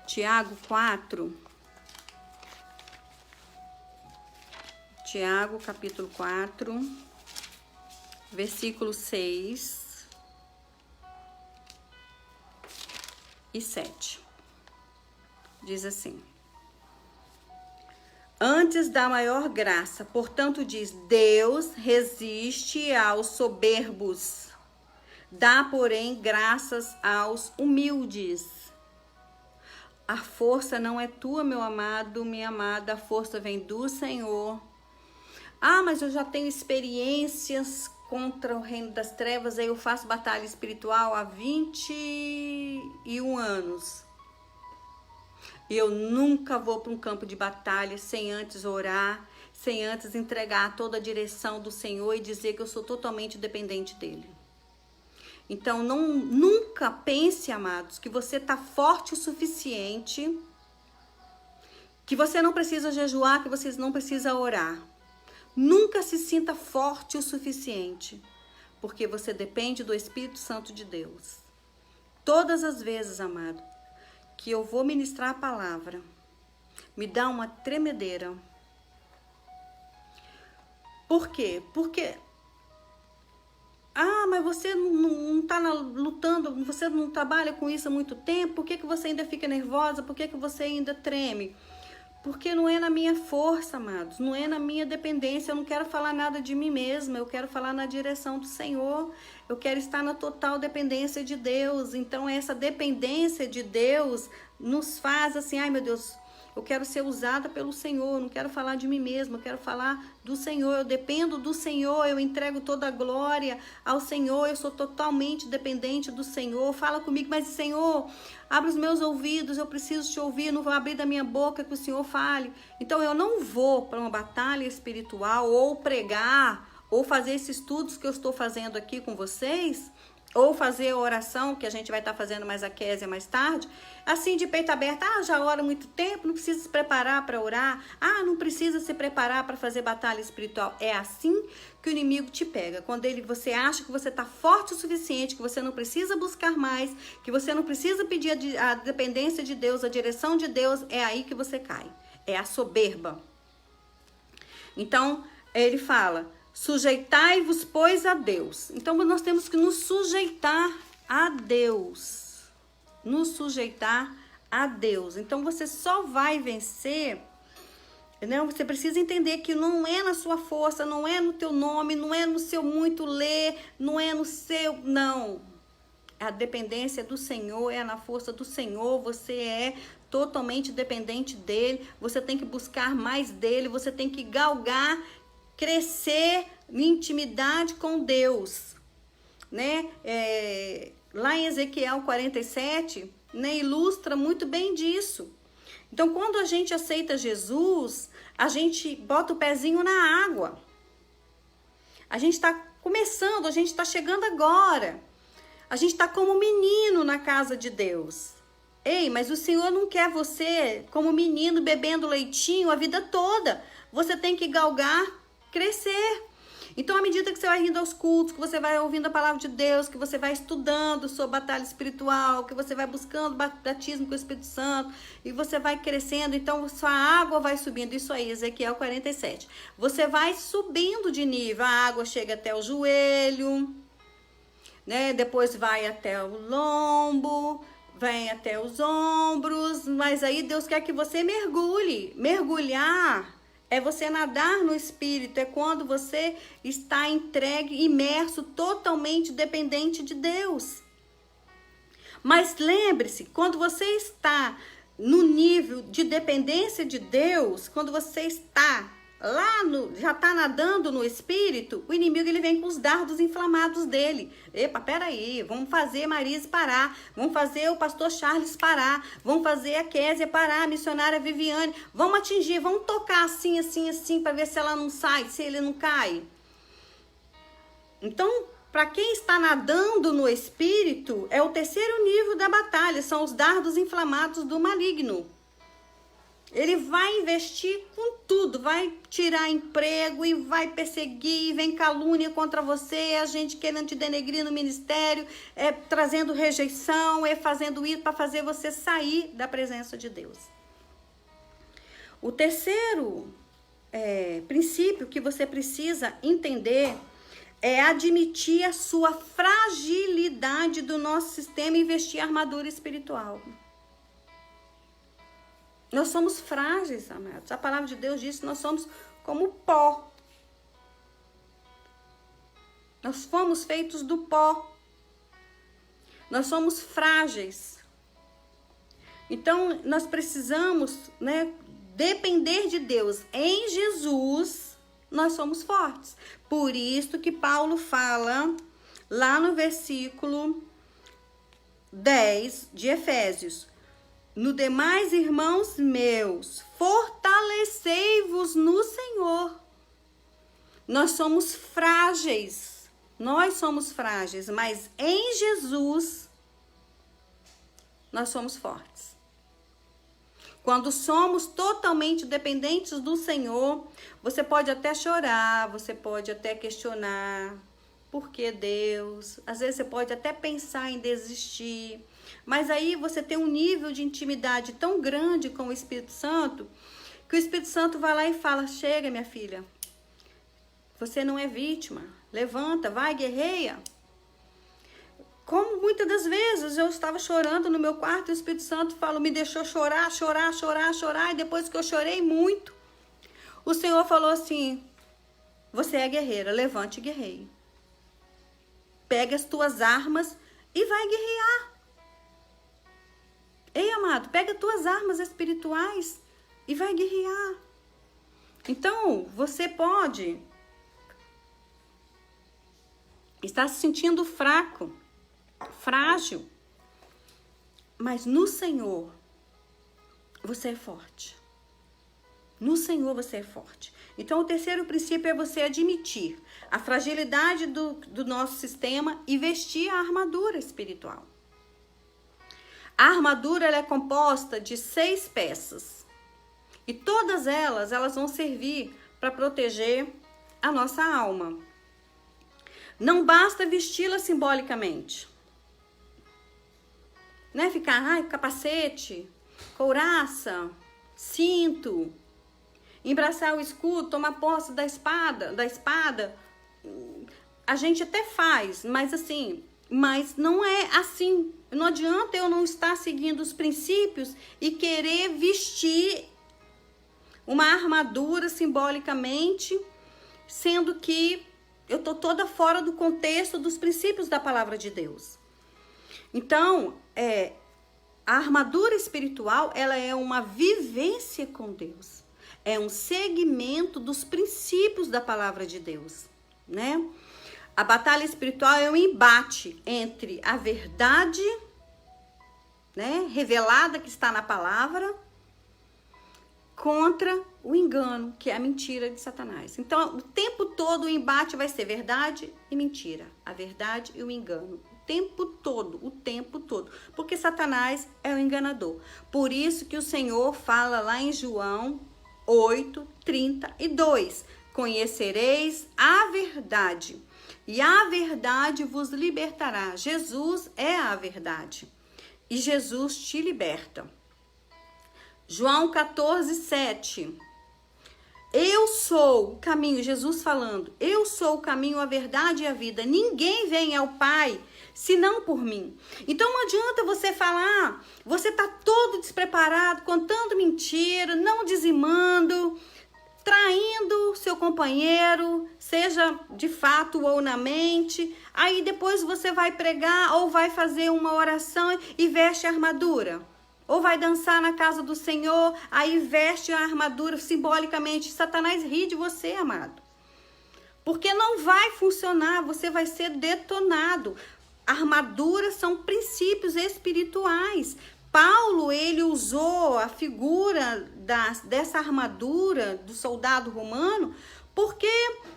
Tiago 4, Tiago capítulo 4, versículo 6 e 7. Diz assim: antes da maior graça, portanto diz, Deus resiste aos soberbos, dá, porém, graças aos humildes. A força não é tua, meu amado, minha amada, a força vem do Senhor. Ah, mas eu já tenho experiências contra o reino das trevas, aí eu faço batalha espiritual há 21 anos. E eu nunca vou para um campo de batalha sem antes orar, sem antes entregar toda a direção do Senhor e dizer que eu sou totalmente dependente dele. Então, nunca pense, amados, que você está forte o suficiente, que você não precisa jejuar, que você não precisa orar. Nunca se sinta forte o suficiente, porque você depende do Espírito Santo de Deus. Todas as vezes, amado, que eu vou ministrar a palavra, me dá uma tremedeira. Por quê? Porque, mas você não está lutando, você não trabalha com isso há muito tempo, por que você ainda fica nervosa, por que você ainda treme? Porque não é na minha força, amados, não é na minha dependência, eu não quero falar nada de mim mesma, eu quero falar na direção do Senhor, eu quero estar na total dependência de Deus. Então, essa dependência de Deus nos faz assim, ai meu Deus, Eu quero ser usada pelo Senhor, eu não quero falar de mim mesma, eu quero falar do Senhor. Eu dependo do Senhor, eu entrego toda a glória ao Senhor, eu sou totalmente dependente do Senhor. Fala comigo, mas Senhor, abre os meus ouvidos, eu preciso te ouvir, não vou abrir da minha boca que o Senhor fale. Então eu não vou para uma batalha espiritual ou pregar, ou fazer esses estudos que eu estou fazendo aqui com vocês, ou fazer a oração, que a gente vai estar fazendo mais a Késia mais tarde, assim de peito aberto. Já ora muito tempo, não precisa se preparar para orar. Não precisa se preparar para fazer batalha espiritual. É assim que o inimigo te pega. Quando você acha que você está forte o suficiente, que você não precisa buscar mais, que você não precisa pedir a dependência de Deus, a direção de Deus, é aí que você cai. É a soberba. Então, ele fala: sujeitai-vos, pois, a Deus. Então, nós temos que nos sujeitar a Deus. Nos sujeitar a Deus. Então, você só vai vencer, né? Você precisa entender que não é na sua força, não é no teu nome, não é no seu muito ler, não é no seu... Não. A dependência do Senhor, é na força do Senhor. Você é totalmente dependente dele. Você tem que buscar mais dele. Você tem que galgar, crescer em intimidade com Deus, né? Lá em Ezequiel 47, né, ilustra muito bem disso. Então, quando a gente aceita Jesus, a gente bota o pezinho na água. A gente está começando, a gente está chegando agora. A gente está como menino na casa de Deus. Ei, mas o Senhor não quer você como menino bebendo leitinho a vida toda. Você tem que galgar, crescer. Então, à medida que você vai indo aos cultos, que você vai ouvindo a palavra de Deus, que você vai estudando sua batalha espiritual, que você vai buscando batismo com o Espírito Santo, e você vai crescendo, então sua água vai subindo. Isso aí, Ezequiel 47. Você vai subindo de nível, a água chega até o joelho, né? Depois vai até o lombo, vem até os ombros, mas aí Deus quer que você mergulhe. Mergulhar é você nadar no Espírito, é quando você está entregue, imerso, totalmente dependente de Deus. Mas lembre-se, quando você está no nível de dependência de Deus, quando você está lá já está nadando no Espírito, o inimigo ele vem com os dardos inflamados dele. Epa, peraí, vamos fazer Marise parar, vamos fazer o pastor Charles parar, vamos fazer a Késia parar, a missionária Viviane, vamos atingir, vamos tocar assim, assim, assim, para ver se ela não sai, se ele não cai. Então, para quem está nadando no Espírito, é o terceiro nível da batalha, são os dardos inflamados do maligno. Ele vai investir com tudo, vai tirar emprego e vai perseguir, vem calúnia contra você, a gente querendo te denegrir no ministério, trazendo rejeição, fazendo isso para fazer você sair da presença de Deus. O terceiro princípio que você precisa entender é admitir a sua fragilidade do nosso sistema e vestir a armadura espiritual. Nós somos frágeis, amados. A palavra de Deus diz que nós somos como pó. Nós fomos feitos do pó. Nós somos frágeis. Então, nós precisamos, né, depender de Deus. Em Jesus, nós somos fortes. Por isso que Paulo fala lá no versículo 10 de Efésios: no demais, irmãos meus, fortalecei-vos no Senhor. Nós somos frágeis, mas em Jesus nós somos fortes. Quando somos totalmente dependentes do Senhor, você pode até chorar, você pode até questionar por que Deus, às vezes você pode até pensar em desistir. Mas aí você tem um nível de intimidade tão grande com o Espírito Santo, que o Espírito Santo vai lá e fala: chega, minha filha, você não é vítima, levanta, vai, guerreia. Como muitas das vezes eu estava chorando no meu quarto, e o Espírito Santo me deixou chorar, e depois que eu chorei muito, o Senhor falou assim: você é guerreira, levante e guerreie. Pega as tuas armas e vai guerrear. Ei, amado, pega tuas armas espirituais e vai guerrear. Então, você pode estar se sentindo fraco, frágil, mas no Senhor você é forte. No Senhor você é forte. Então, o terceiro princípio é você admitir a fragilidade do nosso sistema e vestir a armadura espiritual. A armadura ela é composta de 6 peças. E todas elas vão servir para proteger a nossa alma. Não basta vesti-la simbolicamente. Né? Ficar, capacete, couraça, cinto, embraçar o escudo, tomar posse da espada, a gente até faz, mas não é assim. Não adianta eu não estar seguindo os princípios e querer vestir uma armadura simbolicamente, sendo que eu tô toda fora do contexto dos princípios da palavra de Deus. Então, a armadura espiritual, ela é uma vivência com Deus. É um segmento dos princípios da palavra de Deus, né? A batalha espiritual é um embate entre a verdade, né, revelada que está na palavra, contra o engano, que é a mentira de Satanás. Então, o tempo todo o embate vai ser verdade e mentira. A verdade e o engano. O tempo todo. Porque Satanás é o enganador. Por isso que o Senhor fala lá em João 8:32. Conhecereis a verdade, e a verdade vos libertará. Jesus é a verdade. E Jesus te liberta. João 14:7. Eu sou o caminho, Jesus falando. Eu sou o caminho, a verdade e a vida. Ninguém vem ao Pai senão por mim. Então não adianta você falar, você tá todo despreparado, contando mentira, não dizimando, traindo seu companheiro, seja de fato ou na mente. Aí depois você vai pregar ou vai fazer uma oração e veste a armadura. Ou vai dançar na casa do Senhor, aí veste a armadura simbolicamente. Satanás ri de você, amado. Porque não vai funcionar, você vai ser detonado. Armaduras são princípios espirituais. Paulo, ele usou a figura dessa armadura do soldado romano porque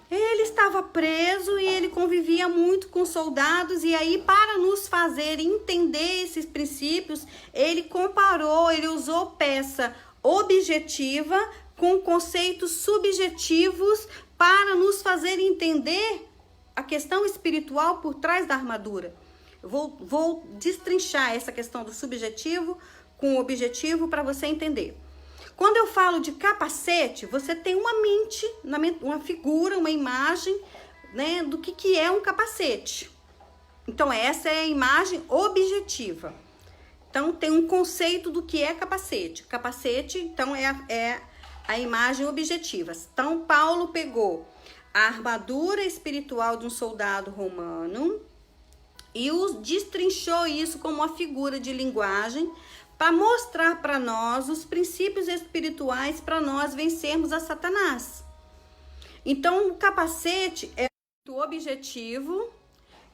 ele estava preso e ele convivia muito com soldados, e aí para nos fazer entender esses princípios, ele comparou, ele usou peça objetiva com conceitos subjetivos para nos fazer entender a questão espiritual por trás da armadura. Eu vou destrinchar essa questão do subjetivo com o objetivo para você entender. Quando eu falo de capacete, você tem uma mente, uma figura, uma imagem, né, do que é um capacete. Então, essa é a imagem objetiva. Então, tem um conceito do que é capacete. Capacete, então, é a imagem objetiva. Então, Paulo pegou a armadura espiritual de um soldado romano e destrinchou isso como uma figura de linguagem para mostrar para nós os princípios espirituais para nós vencermos a Satanás. Então, o capacete é o objetivo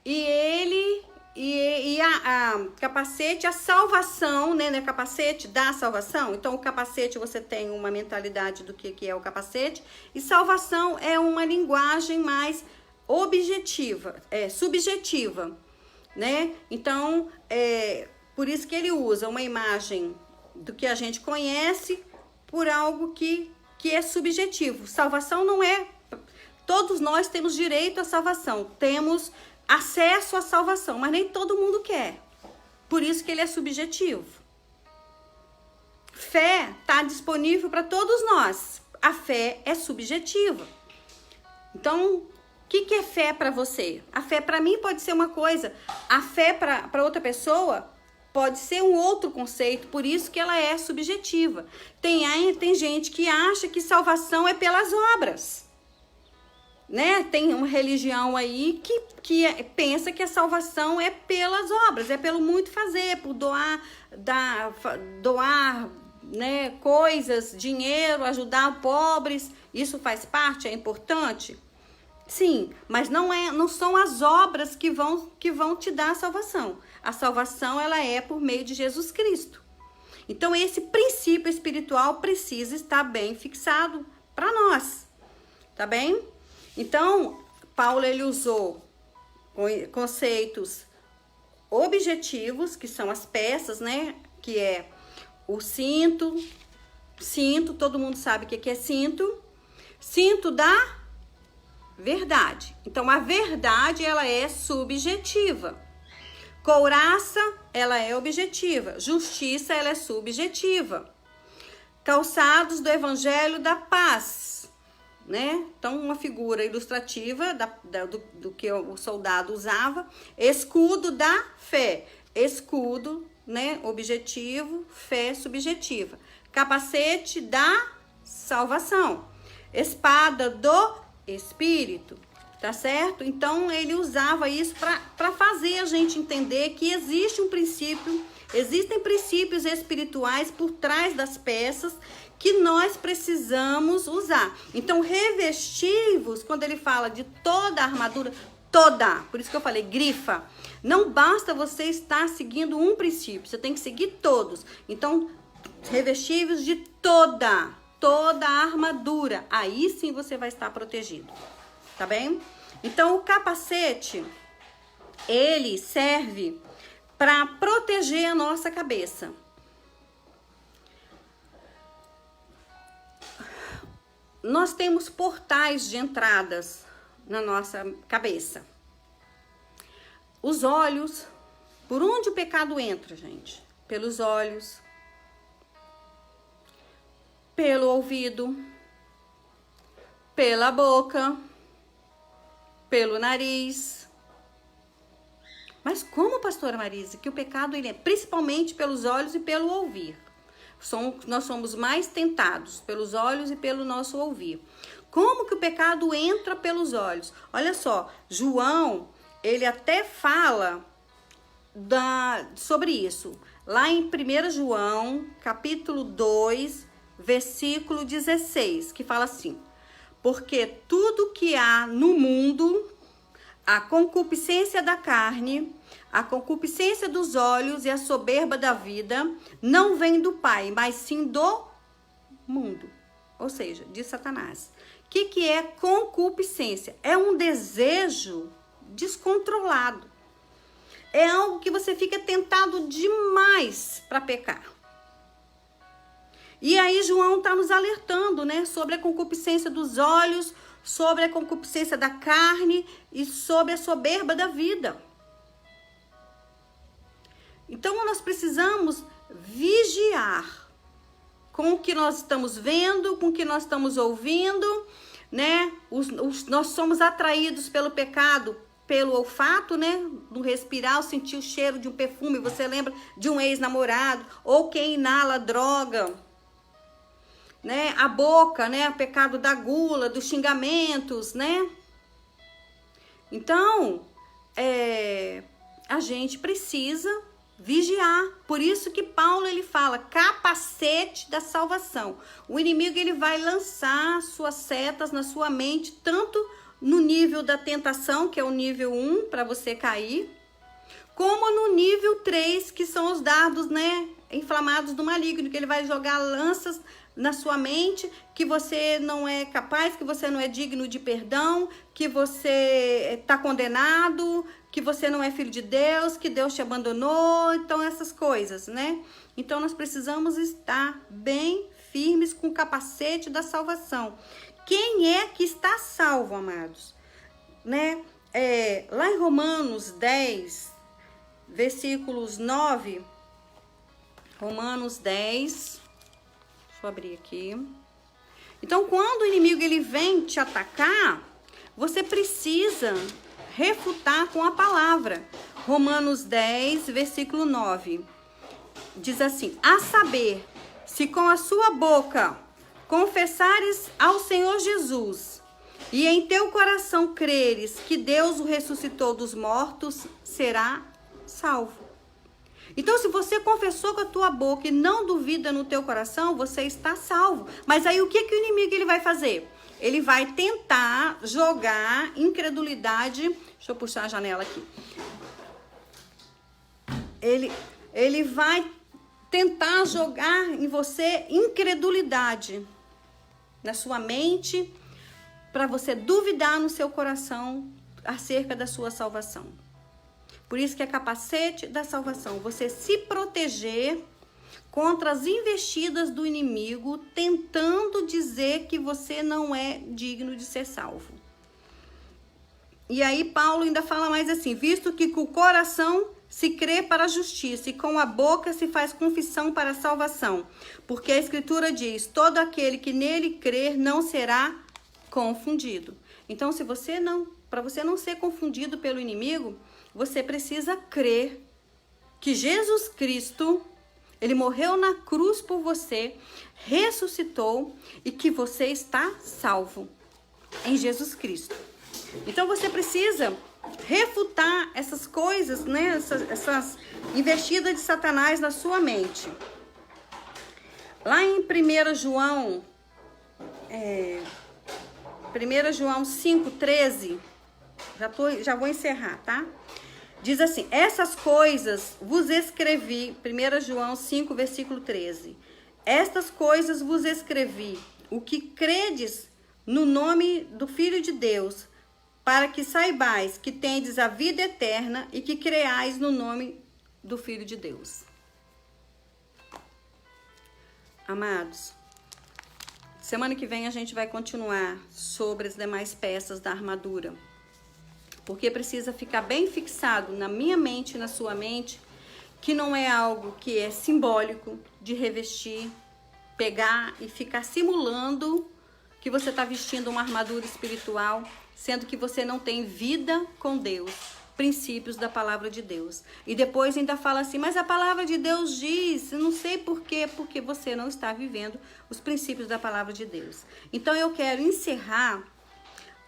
e a capacete, a salvação, né? Capacete da salvação. Então, o capacete, você tem uma mentalidade do que é o capacete, e salvação é uma linguagem mais objetiva, subjetiva, né? Então, por isso que ele usa uma imagem do que a gente conhece por algo que é subjetivo. Salvação não é... Todos nós temos direito à salvação, temos acesso à salvação, mas nem todo mundo quer. Por isso que ele é subjetivo. Fé está disponível para todos nós. A fé é subjetiva. Então, o que é fé para você? A fé para mim pode ser uma coisa. A fé para outra pessoa pode ser um outro conceito, por isso que ela é subjetiva. Tem gente que acha que salvação é pelas obras, né? Tem uma religião aí que pensa que a salvação é pelas obras, é pelo muito fazer, por doar né, coisas, dinheiro, ajudar pobres, isso faz parte, é importante? Sim, mas não são as obras que vão te dar a salvação. A salvação, ela é por meio de Jesus Cristo. Então, esse princípio espiritual precisa estar bem fixado para nós, tá bem? Então, Paulo, ele usou conceitos objetivos, que são as peças, né? Que é o cinto, todo mundo sabe o que é cinto. Cinto da verdade. Então, a verdade, ela é subjetiva. Couraça, ela é objetiva. Justiça, ela é subjetiva. Calçados do evangelho da paz, né? Então, uma figura ilustrativa do que o soldado usava. Escudo da fé. Escudo, né? Objetivo, fé subjetiva. Capacete da salvação. Espada do Espírito, tá certo? Então, ele usava isso para fazer a gente entender que existe um princípio, existem princípios espirituais por trás das peças que nós precisamos usar. Então, revestivos, quando ele fala de toda a armadura, toda, por isso que eu falei, grifa, não basta você estar seguindo um princípio, você tem que seguir todos. Então, revestivos de toda a armadura, aí sim você vai estar protegido, tá bem? Então, o capacete, ele serve para proteger a nossa cabeça. Nós temos portais de entradas na nossa cabeça. Os olhos, por onde o pecado entra, gente? Pelos olhos, pelo ouvido, pela boca, pelo nariz. Mas como, pastora Marise, que o pecado ele é principalmente pelos olhos e pelo ouvir? Nós somos mais tentados pelos olhos e pelo nosso ouvir. Como que o pecado entra pelos olhos? Olha só, João, ele até fala sobre isso. Lá em 1 João, capítulo 2, versículo 16, que fala assim: porque tudo que há no mundo, a concupiscência da carne, a concupiscência dos olhos e a soberba da vida, não vem do Pai, mas sim do mundo, ou seja, de Satanás. O que é concupiscência? É um desejo descontrolado. É algo que você fica tentado demais para pecar. E aí João está nos alertando, né, sobre a concupiscência dos olhos, sobre a concupiscência da carne e sobre a soberba da vida. Então nós precisamos vigiar com o que nós estamos vendo, com o que nós estamos ouvindo, né? Nós somos atraídos pelo pecado, pelo olfato, né? No respirar, sentir o cheiro de um perfume, você lembra de um ex-namorado, ou quem inala droga, né? A boca, né? O pecado da gula, dos xingamentos, né? Então, a gente precisa vigiar. Por isso que Paulo ele fala capacete da salvação. O inimigo ele vai lançar suas setas na sua mente, tanto no nível da tentação, que é o nível 1, para você cair, como no nível 3, que são os dardos, né, inflamados do maligno, que ele vai jogar lanças na sua mente, que você não é capaz, que você não é digno de perdão, que você está condenado, que você não é filho de Deus, que Deus te abandonou, então essas coisas, né? Então nós precisamos estar bem firmes com o capacete da salvação. Quem é que está salvo, amados? Né? Lá em Romanos 10, versículos 9, Romanos 10, deixa eu abrir aqui. Então, quando o inimigo ele vem te atacar, você precisa refutar com a palavra. Romanos 10, versículo 9, diz assim: a saber, se com a sua boca confessares ao Senhor Jesus e em teu coração creres que Deus o ressuscitou dos mortos, será salvo. Então, se você confessou com a tua boca e não duvida no teu coração, você está salvo. Mas aí o que o inimigo ele vai fazer? Ele vai tentar jogar incredulidade. Deixa eu puxar a janela aqui. Ele vai tentar jogar em você incredulidade na sua mente, para você duvidar no seu coração acerca da sua salvação. Por isso que é capacete da salvação, você se proteger contra as investidas do inimigo, tentando dizer que você não é digno de ser salvo. E aí Paulo ainda fala mais assim, visto que com o coração se crê para a justiça e com a boca se faz confissão para a salvação. Porque a Escritura diz, todo aquele que nele crer não será confundido. Então, para você não ser confundido pelo inimigo, você precisa crer que Jesus Cristo, ele morreu na cruz por você, ressuscitou e que você está salvo em Jesus Cristo. Então, você precisa refutar essas coisas, né? Essas investidas de Satanás na sua mente. Lá em 1 João 5,13, já vou encerrar, tá? Diz assim, essas coisas vos escrevi, 1 João 5, versículo 13. Estas coisas vos escrevi, o que credes no nome do Filho de Deus, para que saibais que tendes a vida eterna e que creais no nome do Filho de Deus. Amados, semana que vem a gente vai continuar sobre as demais peças da armadura. Porque precisa ficar bem fixado na minha mente e na sua mente, que não é algo que é simbólico de revestir, pegar e ficar simulando que você está vestindo uma armadura espiritual, sendo que você não tem vida com Deus, princípios da palavra de Deus. E depois ainda fala assim, mas a palavra de Deus diz, eu não sei por quê, porque você não está vivendo os princípios da palavra de Deus. Então eu quero encerrar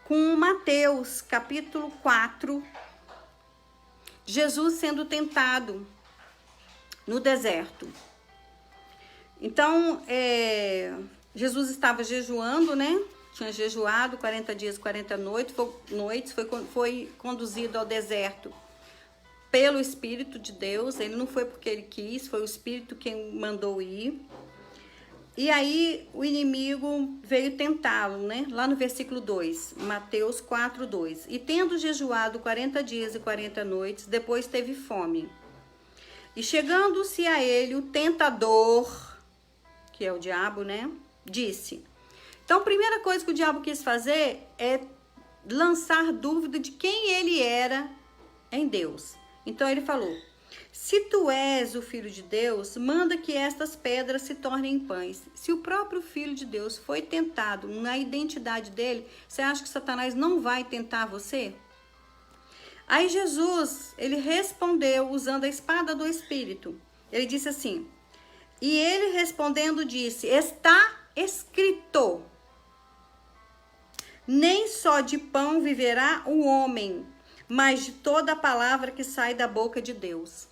com Mateus, capítulo 4, Jesus sendo tentado no deserto. Então, Jesus estava jejuando, né? Tinha jejuado 40 dias, 40 noites, foi conduzido ao deserto pelo Espírito de Deus. Ele não foi porque ele quis, foi o Espírito quem mandou ir. E aí o inimigo veio tentá-lo, né? Lá no versículo 2, Mateus 4, 2. E tendo jejuado 40 dias e 40 noites, depois teve fome. E chegando-se a ele o tentador, que é o diabo, né? Disse. Então, a primeira coisa que o diabo quis fazer é lançar dúvida de quem ele era em Deus. Então, ele falou, se tu és o Filho de Deus, manda que estas pedras se tornem pães. Se o próprio Filho de Deus foi tentado na identidade dele, você acha que Satanás não vai tentar você? Aí Jesus, ele respondeu usando a espada do Espírito. Ele disse assim, e ele respondendo disse, está escrito, nem só de pão viverá o homem, mas de toda a palavra que sai da boca de Deus.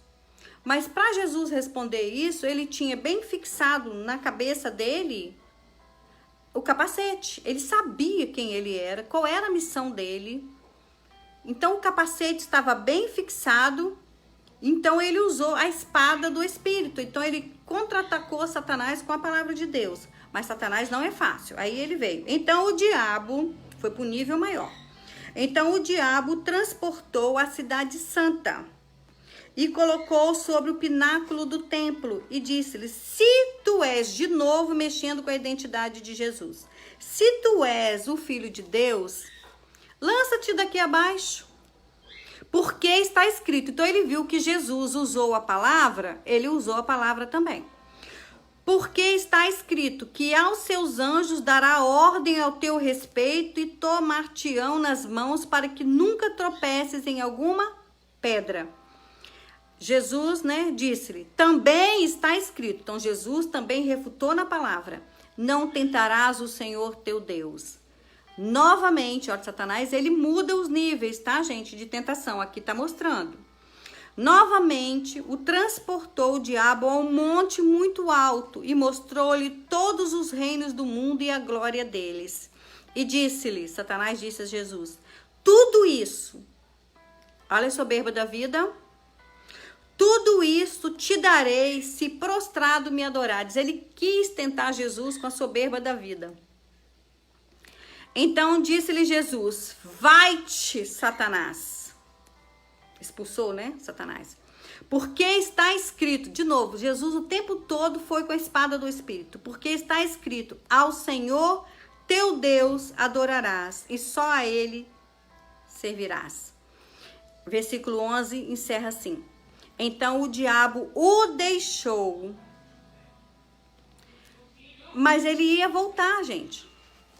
Mas para Jesus responder isso, ele tinha bem fixado na cabeça dele o capacete. Ele sabia quem ele era, qual era a missão dele. Então o capacete estava bem fixado, então ele usou a espada do Espírito. Então ele contra-atacou Satanás com a palavra de Deus. Mas Satanás não é fácil, aí ele veio. Então o diabo foi para o nível maior. Então o diabo transportou a cidade santa e colocou sobre o pináculo do templo e disse-lhe, se tu és, de novo mexendo com a identidade de Jesus, se tu és o Filho de Deus, lança-te daqui abaixo, porque está escrito. Então ele viu que Jesus usou a palavra, ele usou a palavra também. Porque está escrito que aos seus anjos dará ordem ao teu respeito e tomar-te-ão nas mãos para que nunca tropeces em alguma pedra. Jesus, né, disse-lhe, também está escrito. Então Jesus também refutou na palavra, não tentarás o Senhor teu Deus. Novamente, ó, Satanás, ele muda os níveis, tá, gente, de tentação. Aqui tá mostrando. Novamente o transportou o diabo a um monte muito alto e mostrou-lhe todos os reinos do mundo e a glória deles. E disse-lhe, Satanás disse a Jesus, tudo isso, olha a soberba da vida, tudo isso te darei se prostrado me adorares. Ele quis tentar Jesus com a soberba da vida. Então disse-lhe Jesus, vai-te, Satanás. Expulsou, né, Satanás? Porque está escrito, de novo, Jesus o tempo todo foi com a espada do Espírito. Porque está escrito, ao Senhor teu Deus adorarás e só a Ele servirás. Versículo 11 encerra assim. Então o diabo o deixou. Mas ele ia voltar, gente.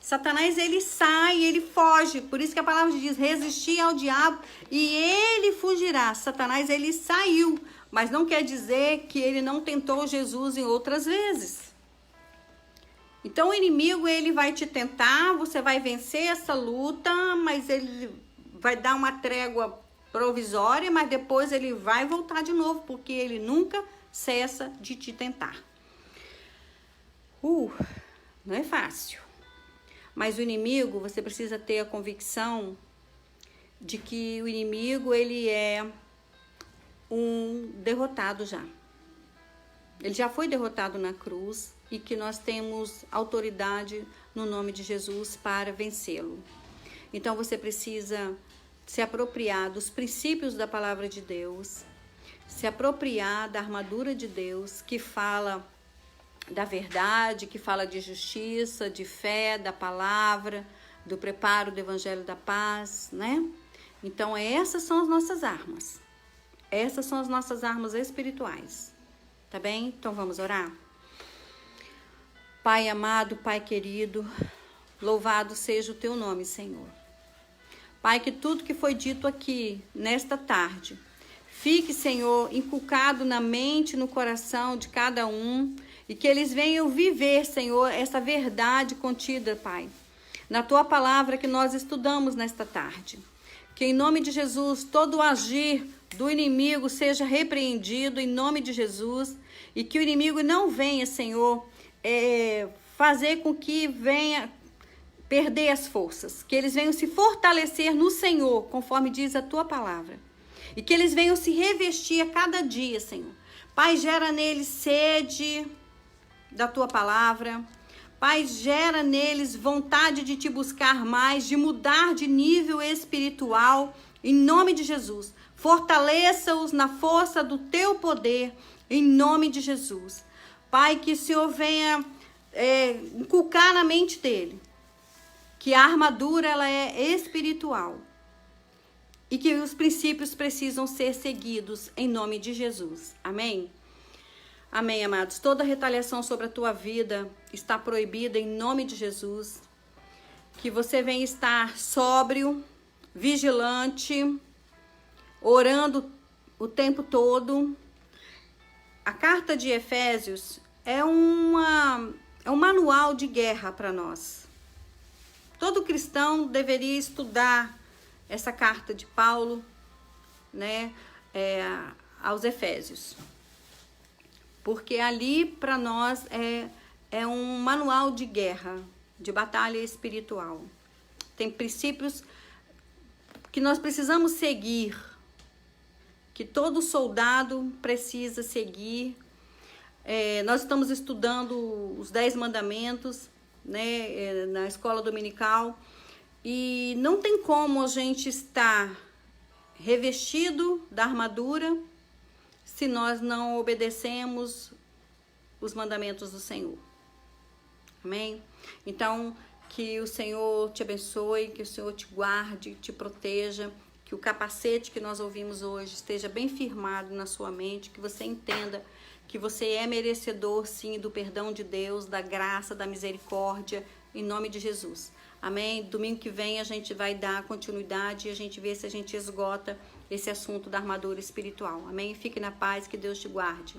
Satanás, ele sai, ele foge. Por isso que a palavra diz, resistir ao diabo e ele fugirá. Satanás, ele saiu. Mas não quer dizer que ele não tentou Jesus em outras vezes. Então o inimigo, ele vai te tentar, você vai vencer essa luta, mas ele vai dar uma trégua provisória, mas depois ele vai voltar de novo, porque ele nunca cessa de te tentar. Não é fácil. Mas o inimigo, você precisa ter a convicção de que o inimigo, ele é um derrotado já. Ele já foi derrotado na cruz e que nós temos autoridade no nome de Jesus para vencê-lo. Então você precisa se apropriar dos princípios da palavra de Deus, se apropriar da armadura de Deus, que fala da verdade, que fala de justiça, de fé, da palavra, do preparo do evangelho da paz, né? Então essas são as nossas armas. Essas são as nossas armas espirituais. Tá bem? Então vamos orar? Pai amado, Pai querido, louvado seja o teu nome, Senhor. Pai, que tudo que foi dito aqui, nesta tarde, fique, Senhor, inculcado na mente e no coração de cada um, e que eles venham viver, Senhor, essa verdade contida, Pai, na Tua palavra que nós estudamos nesta tarde. Que em nome de Jesus, todo o agir do inimigo seja repreendido em nome de Jesus, e que o inimigo não venha, Senhor, fazer com que venha perder as forças, que eles venham se fortalecer no Senhor, conforme diz a Tua palavra, e que eles venham se revestir a cada dia, Senhor. Pai, gera neles sede da Tua palavra. Pai, gera neles vontade de Te buscar mais, de mudar de nível espiritual, em nome de Jesus. Fortaleça-os na força do Teu poder, em nome de Jesus. Pai, que o Senhor venha inculcar na mente dele que a armadura, ela é espiritual e que os princípios precisam ser seguidos em nome de Jesus. Amém? Amém, amados. Toda retaliação sobre a tua vida está proibida em nome de Jesus. Que você venha estar sóbrio, vigilante, orando o tempo todo. A carta de Efésios é um manual de guerra para nós. Todo cristão deveria estudar essa carta de Paulo, né, aos Efésios. Porque ali para nós é um manual de guerra, de batalha espiritual. Tem princípios que nós precisamos seguir, que todo soldado precisa seguir. Nós estamos estudando os 10 mandamentos, né, na escola dominical, e não tem como a gente estar revestido da armadura se nós não obedecemos os mandamentos do Senhor. Amém? Então, que o Senhor te abençoe, que o Senhor te guarde, te proteja, que o capacete que nós ouvimos hoje esteja bem firmado na sua mente, que você entenda que você é merecedor, sim, do perdão de Deus, da graça, da misericórdia, em nome de Jesus. Amém? Domingo que vem a gente vai dar continuidade e a gente vê se a gente esgota esse assunto da armadura espiritual. Amém? Fique na paz, que Deus te guarde.